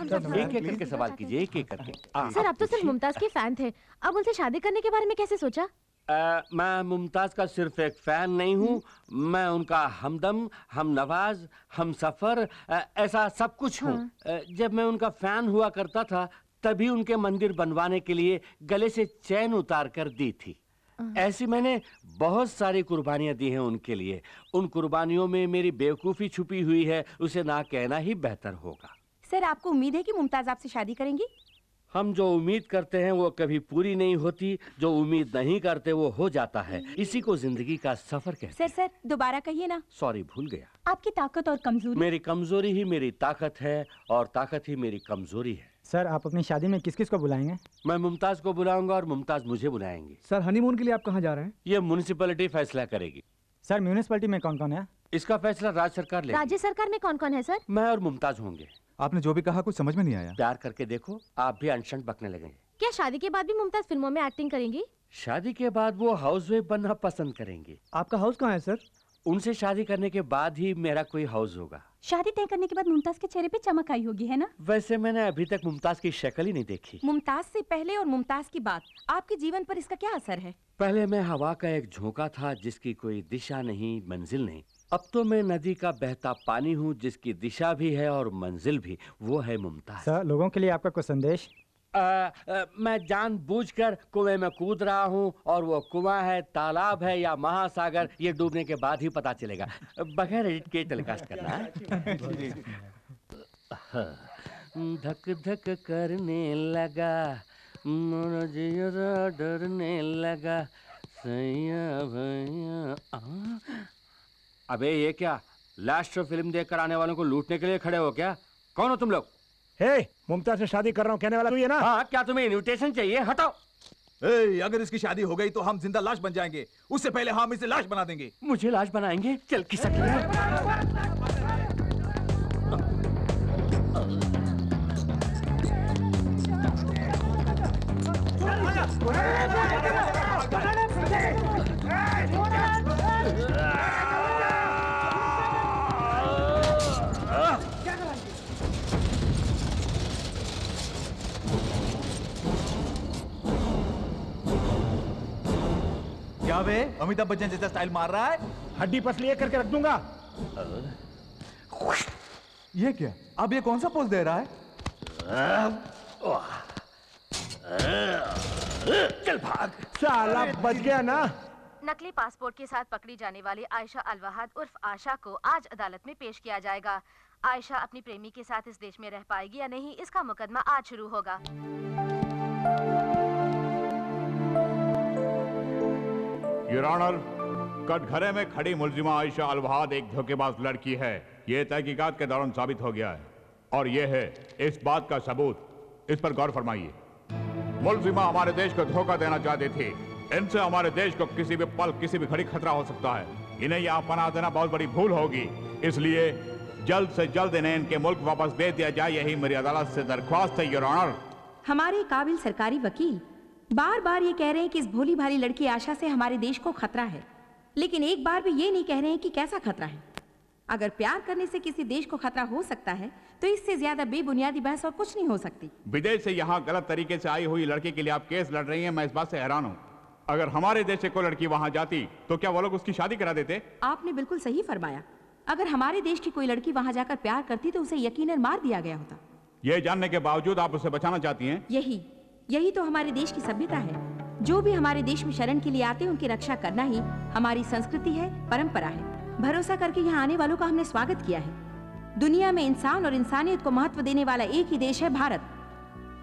एक एक करके सवाल कीजिए, एक एक करके। सर, आप तो सिर्फ मुमताज के फैन थे, अब उनसे शादी करने के बारे में कैसे सोचा? मैं मुमताज का सिर्फ एक फैन नहीं हूँ, मैं उनका हमदम, हम नवाज, हम सफर, ऐसा सब कुछ हूँ। जब मैं उनका फैन हुआ करता था तभी उनके मंदिर बनवाने के लिए गले से चैन उतार कर दी थी। ऐसी मैंने बहुत सारी कुर्बानियां दी हैं उनके लिए। उन कुर्बानियों में मेरी बेवकूफ़ी छुपी हुई है, उसे ना कहना ही बेहतर होगा। सर, आपको उम्मीद है कि मुमताज आपसे शादी करेंगी? हम जो उम्मीद करते हैं वो कभी पूरी नहीं होती, जो उम्मीद नहीं करते वो हो जाता है। इसी को जिंदगी का सफर कहते हैं। सर दोबारा कहिए ना। सॉरी, भूल गया। आपकी ताकत और कमजोरी? मेरी कमजोरी ही मेरी ताकत है और ताकत ही मेरी कमजोरी है। सर, आप अपनी शादी में किस किस को बुलाएंगे? मैं मुमताज को बुलाऊंगा और मुमताज मुझे बुलाएंगे। सर, हनीमून के लिए आप कहाँ जा रहे हैं? ये म्युनिसिपैलिटी फैसला करेगी। सर, म्यूनिसिपैलिटी में कौन कौन है? इसका फैसला राज्य सरकार लेगी। राज्य सरकार में कौन कौन है सर? मैं और मुमताज होंगे। आपने जो भी कहा कुछ समझ में नहीं आया। प्यार करके देखो, आप भी अनशन बकने लगेंगे। क्या शादी के बाद भी मुमताज फिल्मों में एक्टिंग करेंगी? शादी के बाद वो हाउसवाइफ बनना पसंद करेंगी। आपका हाउस कहाँ है सर? उनसे शादी करने के बाद ही मेरा कोई हाउस होगा। शादी तय करने के बाद मुमताज के चेहरे पे चमक आई होगी, है ना? वैसे मैंने अभी तक मुमताज की शक्ल ही नहीं देखी। मुमताज से पहले और मुमताज की बात, आपके जीवन पर इसका क्या असर है? पहले मैं हवा का एक झोंका था जिसकी कोई दिशा नहीं, मंजिल नहीं। अब तो मैं नदी का बहता पानी हूँ जिसकी दिशा भी है और मंजिल भी, वो है मुमताज। सर, लोगों के लिए आपका कुछ संदेश? मैं जानबूझकर कुएं में कूद रहा हूँ और वो कुआं है, तालाब है या महासागर, ये डूबने के बाद ही पता चलेगा। बगैर एडिट के टेलीकास्ट करना है। धक धक करने लगा, मोरा जियरा डरने लगा, सैया भैया। अबे ये क्या, लास्ट फिल्म देखकर आने वालों को लूटने के लिए खड़े हो क्या? कौन हो तुम लोग? हे, मुमताज से शादी कर रहा हूँ कहने वाला तू है ना? हाँ, क्या तुम्हें इनविटेशन चाहिए? हटाओ। अगर इसकी शादी हो गई तो हम जिंदा लाश बन जाएंगे, उससे पहले हम इसे लाश बना देंगे। मुझे लाश बनाएंगे? चल किसक क्या बे, अमिताभ बच्चन जैसा स्टाइल मार रहा है? हड्डी पसली एक करके रख दूंगा। ये क्या? अब ये कौन सा पोज दे रहा है? चल भाग। साला बच गया ना। नकली पासपोर्ट के साथ पकड़ी जाने वाली आयशा अलवहाद उर्फ आशा को आज अदालत में पेश किया जाएगा। आयशा अपनी प्रेमी के साथ इस देश में रह पाएगी या नहीं, इसका मुकदमा आज शुरू होगा। योर ऑनर, कटघरे में खड़ी मुलजिमा आयशा अलवहाद एक धोखेबाज लड़की है। ये तहकीकात के दौरान साबित हो गया है और ये है इस बात का सबूत। इस पर गौर फरमाइए। मुलजिमा हमारे देश को धोखा देना चाहती थी। इनसे हमारे देश को किसी भी पल, किसी भी घड़ी खतरा हो सकता है। इन्हें यहाँ पनाह देना बहुत बड़ी भूल होगी, इसलिए जल्द से जल्द इन्हें इनके मुल्क वापस दे दिया जाए, यही मेरी अदालत से दरख्वास्त है योर ऑनर। हमारे काबिल सरकारी वकील बार बार ये कह रहे हैं कि इस भोली भाली लड़की आशा से हमारे देश को खतरा है, लेकिन एक बार भी ये नहीं कह रहे हैं कि कैसा खतरा है। अगर प्यार करने से किसी देश को खतरा हो सकता है तो इससे ज्यादा बेबुनियादी बहस और कुछ नहीं हो सकती। विदेश से यहाँ गलत तरीके से आई हुई लड़की के लिए आप केस लड़ रही हैं, मैं इस बात से हैरान हूँ। अगर हमारे देश से कोई लड़की वहाँ जाती तो क्या वो लोग उसकी शादी करा देते? आपने बिल्कुल सही फरमाया। अगर हमारे देश की कोई लड़की वहाँ जाकर प्यार करती तो उसे यकीनन मार दिया गया होता। ये जानने के बावजूद आप उसे बचाना चाहती हैं? यही तो हमारे देश की सभ्यता है। जो भी हमारे देश में शरण के लिए आते हैं उनकी रक्षा करना ही हमारी संस्कृति है, परंपरा है। भरोसा करके यहाँ आने वालों का हमने स्वागत किया है। दुनिया में इंसान और इंसानियत को महत्व देने वाला एक ही देश है, भारत।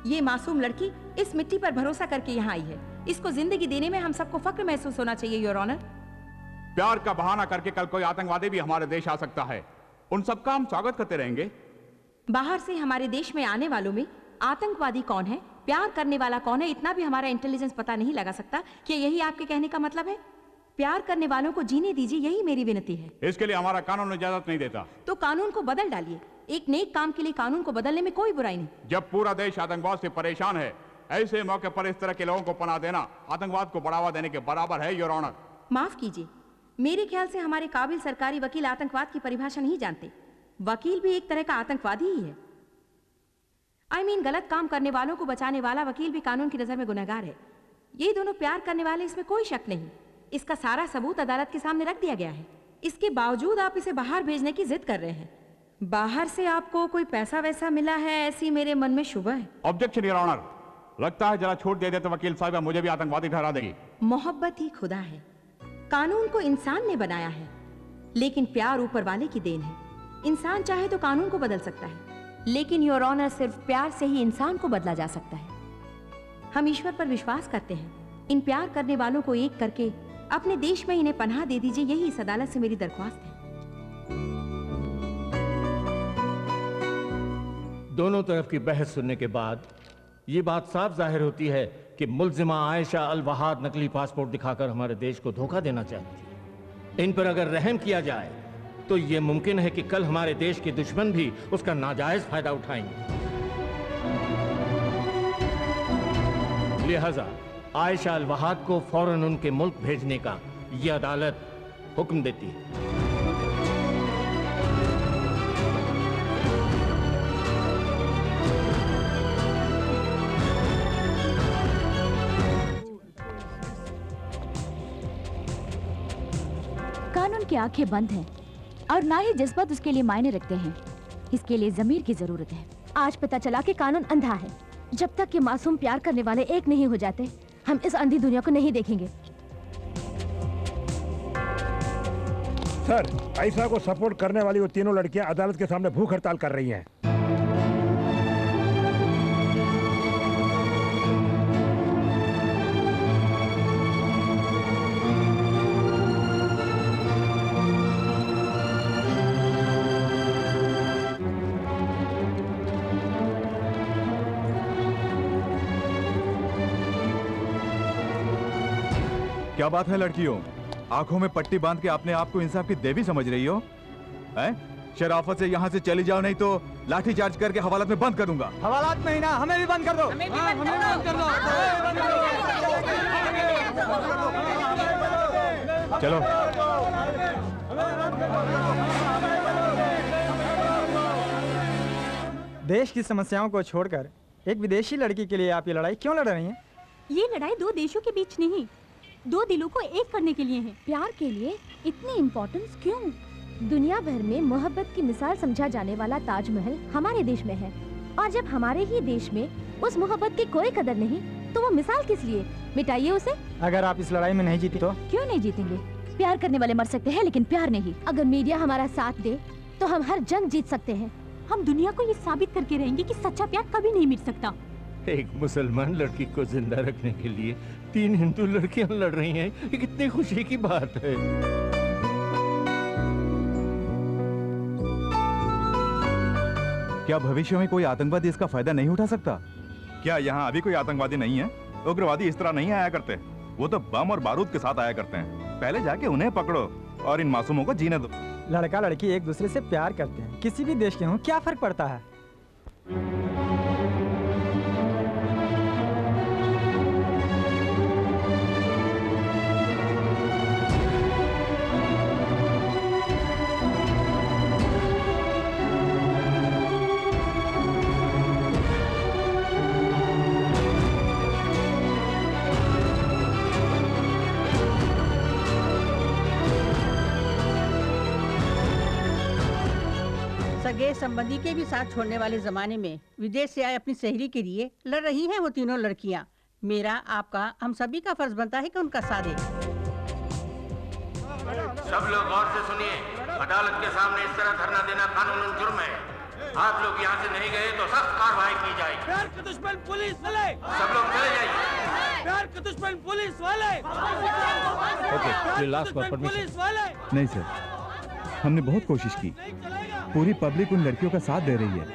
ये मासूम लड़की इस मिट्टी पर भरोसा करके यहाँ आई है। इसको जिंदगी देने में हम सबको फक्र महसूस होना चाहिए योर ऑनर। प्यार का बहाना करके कल कोई आतंकवादी भी हमारे देश आ सकता है, उन सबका हम स्वागत करते रहेंगे। बाहर से हमारे देश में आने वालों में आतंकवादी कौन है, प्यार करने वाला कौन है, इतना भी हमारा इंटेलिजेंस पता नहीं लगा सकता। क्या यही आपके कहने का मतलब है? प्यार करने वालों को जीने दीजिए, यही मेरी विनती है। इसके लिए हमारा कानून इजाजत नहीं देता। तो कानून को बदल डालिए। एक नेक काम के लिए कानून को बदलने में कोई बुराई नहीं। जब पूरा देश आतंकवाद से परेशान है, ऐसे मौके पर इस तरह के लोगों को पनाह देना आतंकवाद को बढ़ावा देने के बराबर है योर ऑनर। माफ कीजिए, मेरे ख्याल से हमारे काबिल सरकारी वकील आतंकवाद की परिभाषा नहीं जानते। वकील भी एक तरह का आतंकवादी ही है। गलत काम करने वालों को बचाने वाला वकील भी कानून की नजर में गुनहगार है। ये दोनों प्यार करने वाले, इसमें कोई शक नहीं। इसका सारा सबूत अदालत के सामने रख दिया गया है। इसके बावजूद आप इसे बाहर भेजने की जिद कर रहे हैं। बाहर से आपको कोई पैसा वैसा मिला है, ऐसी मेरे मन में शुबह है। Objection your honour. लगता है जरा छूट दे दे तो वकील साहब मुझे भी आतंकवादी ठहरा देगी। मोहब्बत ही खुदा है। कानून को इंसान ने बनाया है, लेकिन प्यार ऊपर वाले की देन है। इंसान चाहे तो कानून को बदल सकता है, लेकिन योर ऑनर सिर्फ प्यार से ही इंसान को बदला जा सकता है। हम ईश्वर पर विश्वास करते हैं। इन प्यार करने वालों को एक करके अपने देश में इन्हें पनाह दे दीजिए, यही इस अदालत से मेरी दरख्वास्त है। दोनों तरफ की बहस सुनने के बाद ये बात साफ जाहिर होती है कि मुल्जिमा आयशा अलवहाद नकली पासपोर्ट दिखाकर हमारे देश को धोखा देना चाहती है। इन पर अगर रहम किया जाए तो ये मुमकिन है कि कल हमारे देश के दुश्मन भी उसका नाजायज फायदा उठाएंगे। लिहाजा आयशा अलवहाद को फौरन उनके मुल्क भेजने का यह अदालत हुक्म देती है। कानून की आंखें बंद हैं, और ना ही जज्बात उसके लिए मायने रखते हैं। इसके लिए जमीर की जरूरत है। आज पता चला कि कानून अंधा है। जब तक कि मासूम प्यार करने वाले एक नहीं हो जाते, हम इस अंधी दुनिया को नहीं देखेंगे। सर, आयशा को सपोर्ट करने वाली वो तीनों लड़कियां अदालत के सामने भूख हड़ताल कर रही हैं। क्या बात है लड़कियों, आंखों में पट्टी बांध के अपने आप को इंसाफ की देवी समझ रही हो? हैं? शराफत से यहाँ से चली जाओ, नहीं तो लाठी चार्ज करके हवालात में बंद कर दूंगा। हवालात में ही ना, हमें भी बंद कर दो। चलो। देश की समस्याओं को छोड़कर एक विदेशी लड़की के लिए आप ये लड़ाई क्यों लड़ रही हैं? ये लड़ाई दो देशों के बीच नहीं, दो दिलों को एक करने के लिए है। प्यार के लिए इतनी इम्पोर्टेंस क्यों? दुनिया भर में मोहब्बत की मिसाल समझा जाने वाला ताजमहल हमारे देश में है, और जब हमारे ही देश में उस मोहब्बत की कोई कदर नहीं, तो वो मिसाल किस लिए? मिटाइए उसे। अगर आप इस लड़ाई में नहीं जीती तो? क्यों नहीं जीतेंगे? प्यार करने वाले मर सकते हैं, लेकिन प्यार नहीं। अगर मीडिया हमारा साथ दे तो हम हर जंग जीत सकते हैं। हम दुनिया को ये साबित करके रहेंगे कि सच्चा प्यार कभी नहीं मिट सकता। एक मुसलमान लड़की को जिंदा रखने के लिए 3 हिंदू लड़कियां लड़ रही हैं, ये कितनी खुशी की बात है। क्या भविष्य में कोई आतंकवादी इसका फायदा नहीं उठा सकता? क्या यहाँ अभी कोई आतंकवादी नहीं है? उग्रवादी इस तरह नहीं आया करते, वो तो बम और बारूद के साथ आया करते हैं। पहले जाके उन्हें पकड़ो और इन मासूमों को जीने दो। लड़का लड़की एक दूसरे से प्यार करते हैं, किसी भी देश के हों, क्या फर्क पड़ता है? सगे संबंधी के भी साथ छोड़ने वाले जमाने में विदेश से आए अपनी सहेली के लिए लड़ रही हैं वो तीनों लड़कियां। मेरा, आपका, हम सभी का फर्ज बनता है कि उनका साथ दें। सब लोग गौर से सुनिए, अदालत के सामने इस तरह धरना देना कानूनन जुर्म है। आप लोग यहाँ से नहीं गए तो सख्त कार्रवाई की जाएगी। प्यार के दुश्मन पुलिस वाले, सब लोग चले जाइए। प्यार के दुश्मन पुलिस वाले, पुलिस वाले। नहीं सर, हमने बहुत कोशिश की, पूरी पब्लिक उन लड़कियों का साथ दे रही है।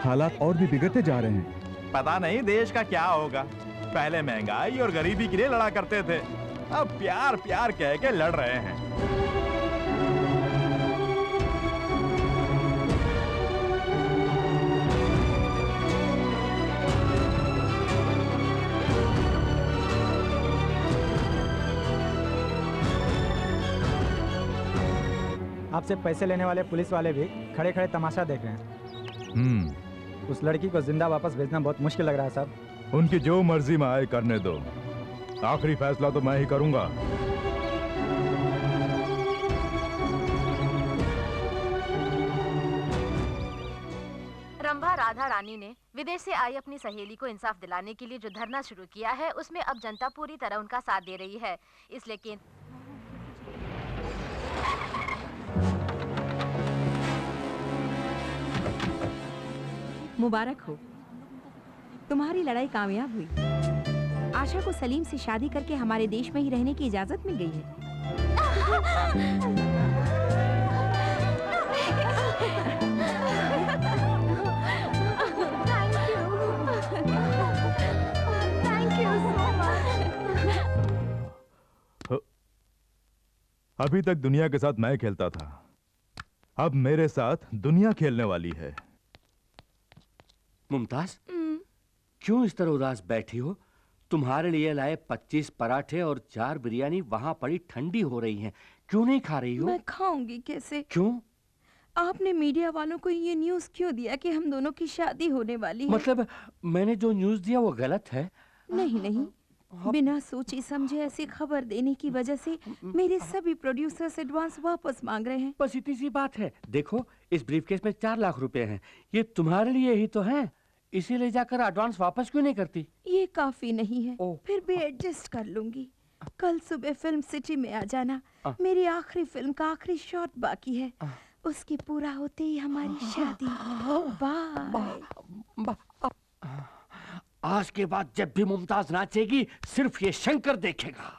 हालात और भी बिगड़ते जा रहे हैं। पता नहीं देश का क्या होगा। पहले महंगाई और गरीबी के लिए लड़ा करते थे, अब प्यार प्यार कह के लड़ रहे हैं। आपसे पैसे लेने वाले पुलिस वाले भी खड़े खड़े तमाशा देख रहे हैं। उस लड़की को जिंदा वापस भेजना बहुत मुश्किल लग रहा है साहब। उनकी जो मर्जी में आए करने दो, आखिरी फैसला तो मैं ही करूंगा। रंभा राधा रानी ने विदेश से आई अपनी सहेली को इंसाफ दिलाने के लिए जो धरना शुरू किया है, उसमें अब जनता पूरी तरह उनका साथ दे रही है। इसलिए केंद्र मुबारक हो, तुम्हारी लड़ाई कामयाब हुई। आशा को सलीम से शादी करके हमारे देश में ही रहने की इजाजत मिल गई है। अभी तक दुनिया के साथ मैं खेलता था, अब मेरे साथ दुनिया खेलने वाली है। मुमताज, क्यों इस तरह उदास बैठी हो? तुम्हारे लिए लाए 25 पराठे और 4 बिरयानी वहां पड़ी ठंडी हो रही हैं। क्यों नहीं खा रही हो? मैं खाऊंगी कैसे? क्यों? आपने मीडिया वालों को ये न्यूज़ क्यों दिया कि हम दोनों की शादी होने वाली है? मतलब मैंने जो न्यूज़ दिया वो गलत है? नहीं नहीं, बिना सोचे समझे ऐसी खबर देने की वजह से मेरे सभी प्रोड्यूसर्स एडवांस वापस मांग रहे हैं। बस इतनी सी बात है। देखो इस ब्रीफकेस में 4 लाख रुपए हैं, ये तुम्हारे लिए ही तो हैं, इसीलिए जाकर एडवांस वापस क्यों नहीं करती? ये काफी नहीं है, फिर भी एडजस्ट कर लूंगी। कल सुबह फिल्म सिटी में आ जाना। मेरी आखिरी फिल्म का आखिरी शॉट बाकी है, उसके पूरा होते ही हमारी शादी। बाय। आज के बाद जब भी मुमताज नाचेगी सिर्फ ये शंकर देखेगा।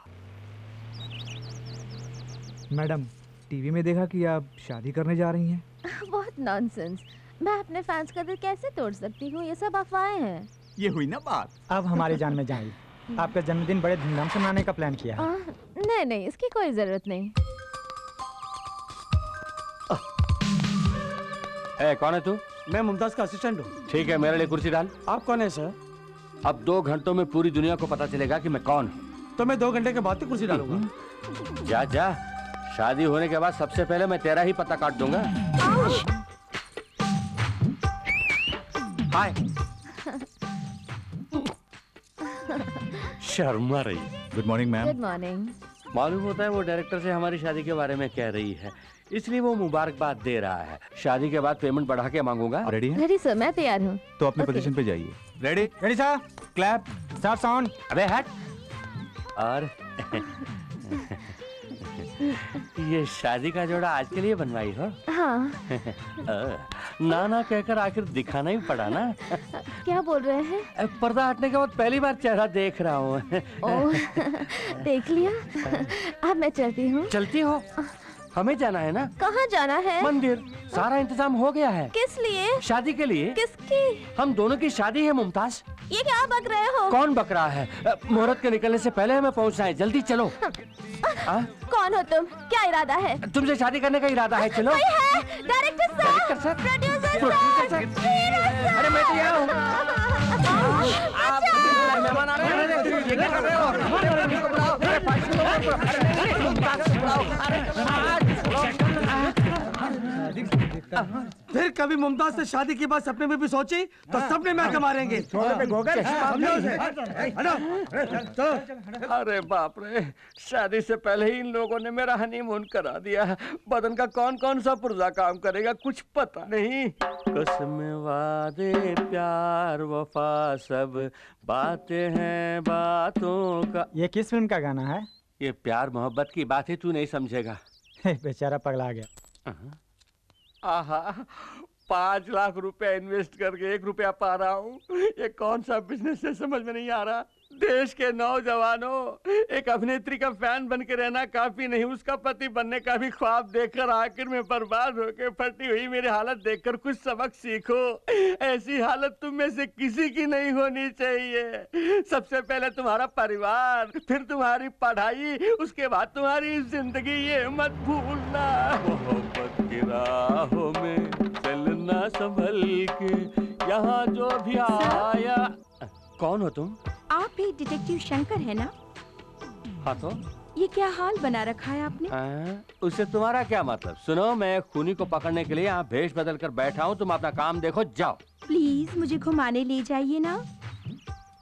मैडम, टीवी में देखा कि आप शादी करने जा रही हैं। बहुत नॉनसेंस। मैं अपने फैंस का दिल कैसे तोड़ सकती हूँ? ये सब अफवाहें हैं। ये हुई ना बात। अब हमारी जान में जाएगी। आपका जन्मदिन बड़े धूमधाम से मनाने का प्लान किया है। नहीं नहीं, इसकी कोई जरूरत नहीं। कौन है तू? मैं मुमताज का असिस्टेंट हूँ। ठीक है, मेरे लिए कुर्सी डाल। आप कौन है सर? अब 2 घंटों में पूरी दुनिया को पता चलेगा कि मैं कौन हूँ। तो मैं 2 घंटे के बाद ही कुर्सी डालूंगा। जा जा, शादी होने के बाद सबसे पहले मैं तेरा ही पता काट दूंगा। हाय। शर्मा रही। Good morning ma'am. Good morning. मालूम होता है वो डायरेक्टर से हमारी शादी के बारे में कह रही है, इसलिए वो मुबारकबाद दे रहा है। शादी के बाद पेमेंट बढ़ा के मांगूंगा। रेडी है? रेडी सर, मैं तैयार हूँ। तो अपने पोजीशन पे जाइए। Ready? Ready sir. Clap, start sound. अबे हट। और ये शादी का जोड़ा आज के लिए बनवाई हो? हाँ। ना ना कहकर आखिर दिखाना ही पड़ा ना। क्या बोल रहे हैं? पर्दा हटने के बाद पहली बार चेहरा देख रहा हूँ। देख लिया। अब मैं चलती हूँ। चलती हो? हमें जाना है ना। कहाँ जाना है? मंदिर। सारा इंतजाम हो गया है। किस लिए? शादी के लिए। किसकी? हम दोनों की शादी है मुमताज। ये क्या बक रहे हो? कौन बक रहा है? मुहूर्त के निकलने से पहले हमें पहुंचना है, जल्दी चलो। कौन हो तुम? क्या इरादा है? तुमसे शादी करने का इरादा है, चलो। कोई है? डायरेक्टर सर, प्रोड्यूसर सर, अरे मैं तो यहाँ हूँ। मेहमान आ रहे हैं। ये क्या कर रहे हो? फिर कभी मुमताज से शादी की बात सपने में भी सोची तो सपने में आके मारेंगे। अरे बाप रे, शादी से पहले ही इन लोगों ने मेरा हनीमून करा दिया। बदन का कौन कौन सा पुर्जा काम करेगा कुछ पता नहीं। कसम वादे प्यार वफा सब बातें हैं बातों का। ये किस फिल्म का गाना है? ये प्यार मोहब्बत की बात है, तू नहीं समझेगा। बेचारा पगला गया। आहा, 5 लाख रुपए इन्वेस्ट करके 1 रुपया पा रहा हूँ। ये कौन सा बिजनेस है समझ में नहीं आ रहा। देश के नौजवानों, एक अभिनेत्री का फैन बन के रहना काफी नहीं, उसका पति बनने का भी ख्वाब देखकर आखिर में बर्बाद होकर फटी हुई मेरी हालत देखकर कुछ सबक सीखो। ऐसी हालत तुम में से किसी की नहीं होनी चाहिए। सबसे पहले तुम्हारा परिवार, फिर तुम्हारी पढ़ाई, उसके बाद तुम्हारी जिंदगी, ये मत भूलना। मोहब्बत की राहों में चलना संभल के, यहाँ जो भी आया। कौन हो तुम? आप ही डिटेक्टिव शंकर है ना? हाँ तो ये क्या हाल बना रखा है आपने? उससे तुम्हारा क्या मतलब? सुनो, मैं खूनी को पकड़ने के लिए यहाँ भेष बदल कर बैठा हूँ, तुम अपना काम देखो, जाओ। प्लीज मुझे घुमाने ले जाइए ना।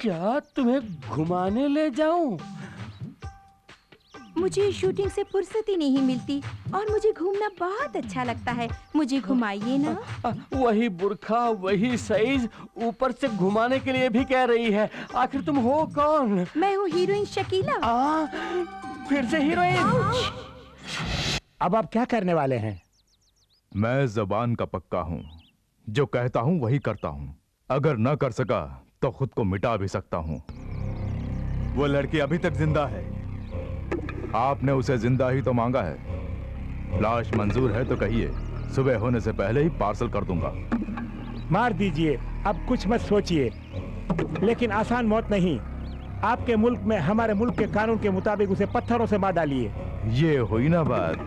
क्या तुम्हें घुमाने ले जाऊं? मुझे शूटिंग से फुर्सत ही नहीं मिलती और मुझे घूमना बहुत अच्छा लगता है, मुझे घुमाइए ना। वही बुर्खा, वही साइज, ऊपर से घुमाने के लिए भी कह रही है। आखिर तुम हो कौन? मैं हूँ हीरोइन शकीला। फिर से हीरोइन? अब आप क्या करने वाले हैं? मैं जबान का पक्का हूं, जो कहता हूं वही करता हूं। अगर न कर सका तो खुद को मिटा भी सकता हूं। वो लड़की अभी तक जिंदा है। आपने उसे जिंदा ही तो मांगा है। लाश मंजूर है तो कहिए, सुबह होने से पहले ही पार्सल कर दूंगा। मार दीजिए, अब कुछ मत सोचिए, लेकिन आसान मौत नहीं। आपके मुल्क में हमारे मुल्क के कानून के मुताबिक उसे पत्थरों से मार डालिए। ये हुई ना बात।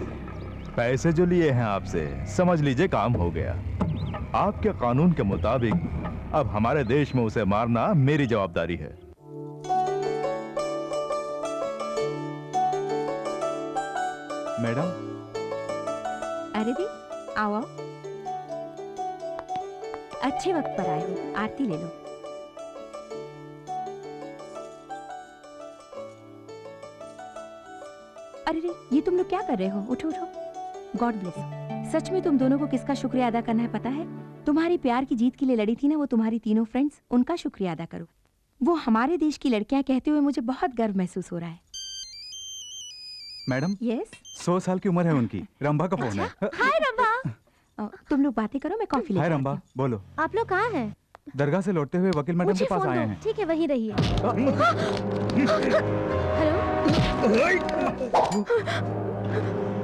पैसे जो लिए हैं आपसे, समझ लीजिए काम हो गया। आपके कानून के मुताबिक अब हमारे देश में उसे मारना मेरी जवाबदारी है। मैडम। अरे दी, आओ आओ। अच्छे वक्त पर आए हो, आरती ले लो। अरे रे, ये तुम लोग क्या कर रहे हो? उठो उठो। God bless. सच में तुम दोनों को किसका शुक्रिया अदा करना है पता है? तुम्हारी प्यार की जीत के लिए लड़ी थी ना वो तुम्हारी तीनों फ्रेंड्स, उनका शुक्रिया अदा करो। वो हमारे देश की लड़कियां कहते हुए मुझे बहुत गर्व महसूस हो रहा है। मैडम, यस 100 साल की उम्र है उनकी। रंभा का फोन है। हाय रंभा। तुम लोग बातें करो, मैं कॉफी हाय लेकर रंभा, बोलो। आप लोग कहाँ हैं? दरगाह से लौटते हुए वकील मैडम के पास आए हैं। ठीक है, वहीं रहिए।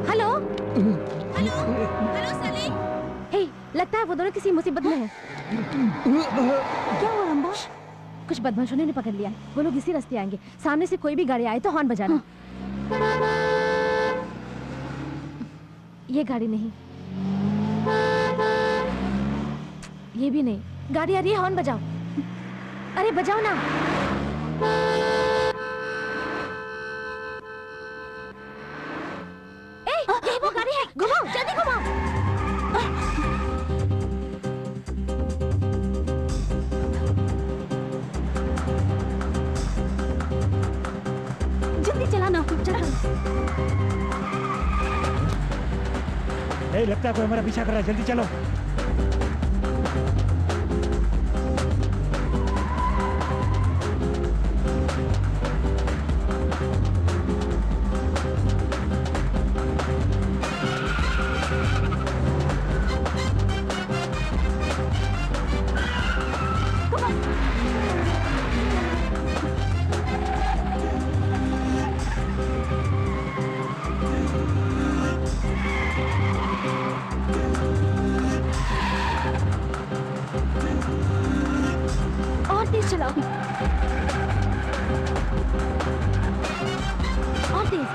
Hello hello hello Salim. Hey, लगता है वो दोनों किसी मुसीबत में हैं। क्या हुआ रंभा? कुछ बदमाशों ने पकड़ लिया। वो लोग इसी रास्ते आएंगे। सामने से कोई भी गाड़ी आए तो हॉर्न बजाना। ये गाड़ी नहीं, ये भी नहीं। गाड़ी आ रही है, हॉर्न बजाओ। अरे बजाओ ना। यही वो गाड़ी है, घुमाओ, जल्दी घुमाओ। जल्दी चलाना। चला। लगता है कोई हमारा पीछा कर रहा है, जल्दी चलो। और तेज चलाओ। और तेज।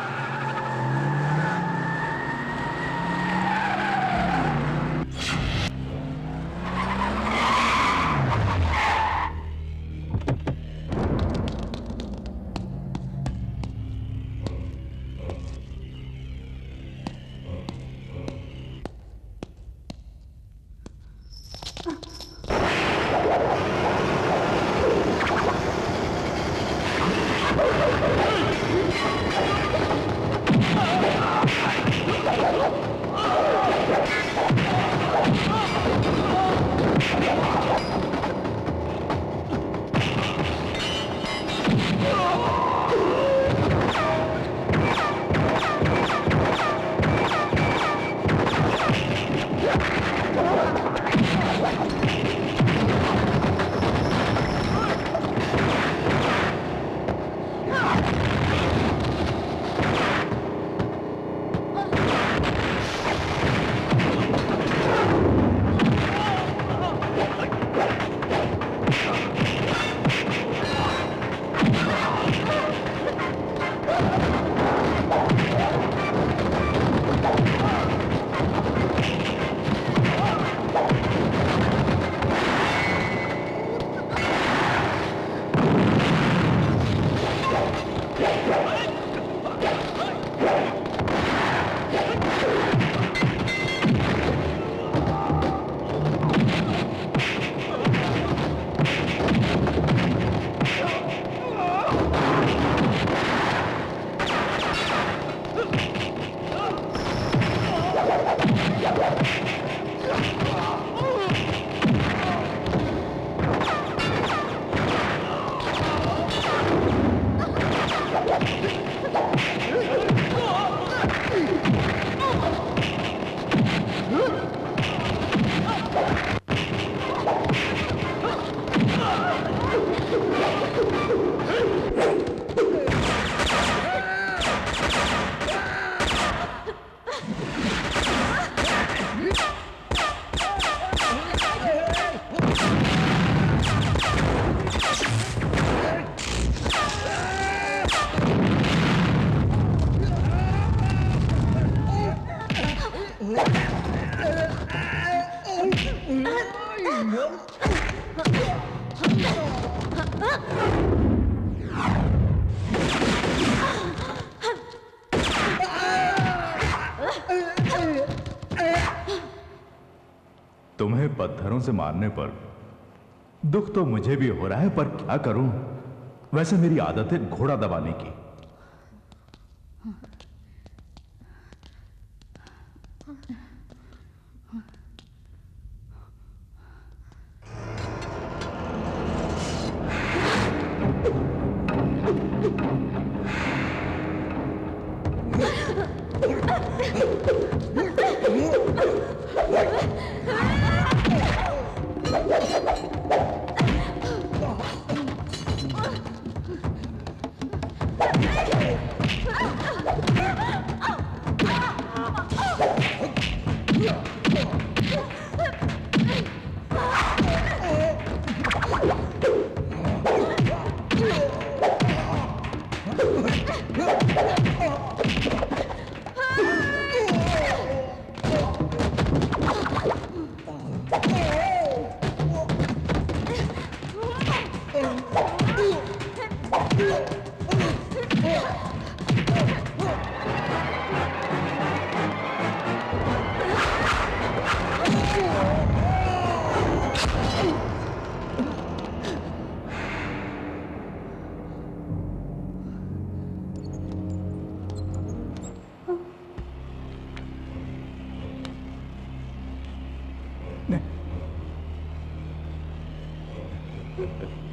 तुम्हें पत्थरों से मारने पर दुख तो मुझे भी हो रहा है, पर क्या करूं? वैसे मेरी आदत है घोड़ा दबाने की।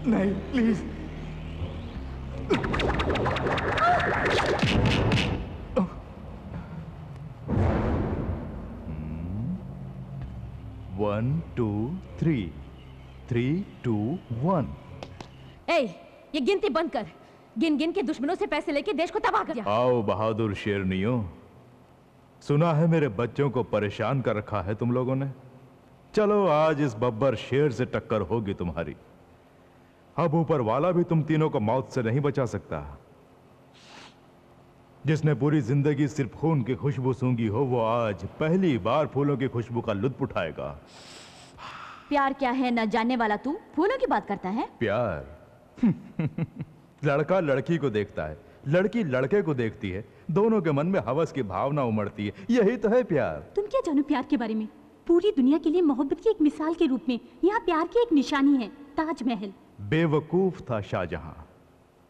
नहीं प्लीज। One two three, 3, 2, 1। ए, ये गिनती बंद कर। गिन गिन के दुश्मनों से पैसे लेके देश को तबाह कर। आओ बहादुर शेरनियों, सुना है मेरे बच्चों को परेशान कर रखा है तुम लोगों ने। चलो आज इस बब्बर शेर से टक्कर होगी तुम्हारी। अब ऊपर वाला भी तुम तीनों को मौत से नहीं बचा सकता। जिसने पूरी जिंदगी सिर्फ खून की खुशबू सूंघी हो, वो आज पहली बार फूलों की खुशबू का लुत्फ उठाएगा। प्यार क्या है न जानने वाला तू फूलों की बात करता है। प्यार लड़का लड़की को देखता है, लड़की लड़के को देखती है, दोनों के मन में हवस की भावना उमड़ती है। यही तो है प्यार। तुम क्या जानो प्यार के बारे में? पूरी दुनिया के लिए मोहब्बत की एक मिसाल के रूप में यहाँ प्यार की एक निशानी है, ताजमहल। बेवकूफ था शाहजहां।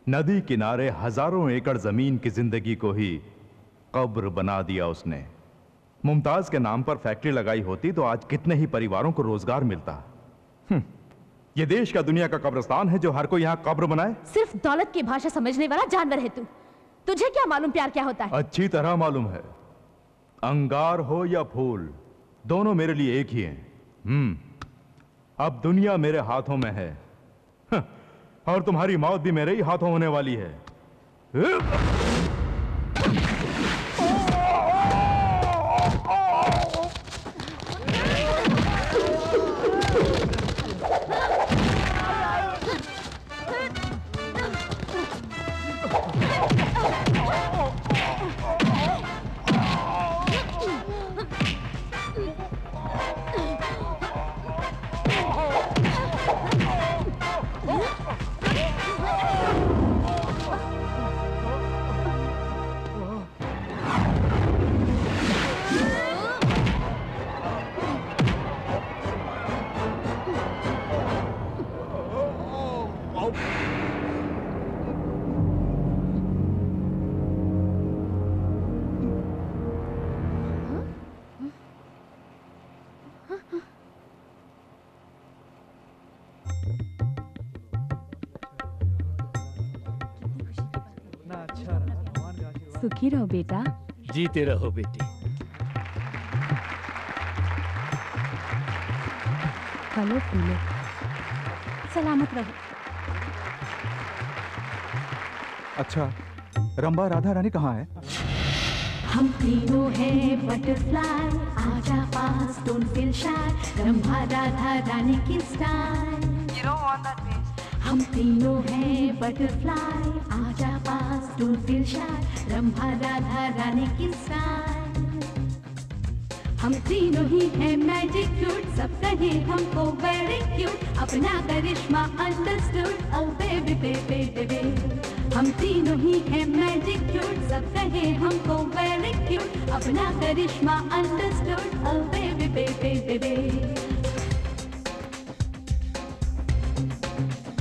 नदी किनारे हजारों एकड़ जमीन की जिंदगी को ही कब्र बना दिया उसने। मुमताज के नाम पर फैक्ट्री लगाई होती तो आज कितने ही परिवारों को रोजगार मिलता। ये देश का दुनिया का कब्रिस्तान है जो हर कोई यहाँ कब्र बनाए। सिर्फ दौलत की भाषा समझने वाला जानवर है तू। तुझे क्या मालूम प्यार क्या होता है? अच्छी तरह मालूम है। अंगार हो या फूल, दोनों मेरे लिए एक ही हैं। अब दुनिया मेरे हाथों में है और तुम्हारी मौत भी मेरे ही हाथों होने वाली है। सुखी रहो बेटा। जीते रहो बेटी। फलो फूलो, सलामत रहो। अच्छा, रंभा राधा रानी कहाँ है? हम तीनों हैं बटरफ्लाई, आजा पास, don't feel shy, Rambha Radha Rani की style. You don't want that bass. हम तीनों हैं बटरफ्लाई, आजा पास, don't feel shy, Rambha Radha Rani की स्टाइल। हम तीनों ही हैं मैजिक फ्रूट, सब कहे हमको वेरी क्यूट, अपना करिश्मा अंडरस्टूड, ओ बेबी बेबी बेबी। हम तीनों ही हैं मैजिक फ्रूट, सब कहे हमको वेरी क्यूट, अपना करिश्मा अंडरस्टूड, ओ बेबी बेबी बेबी।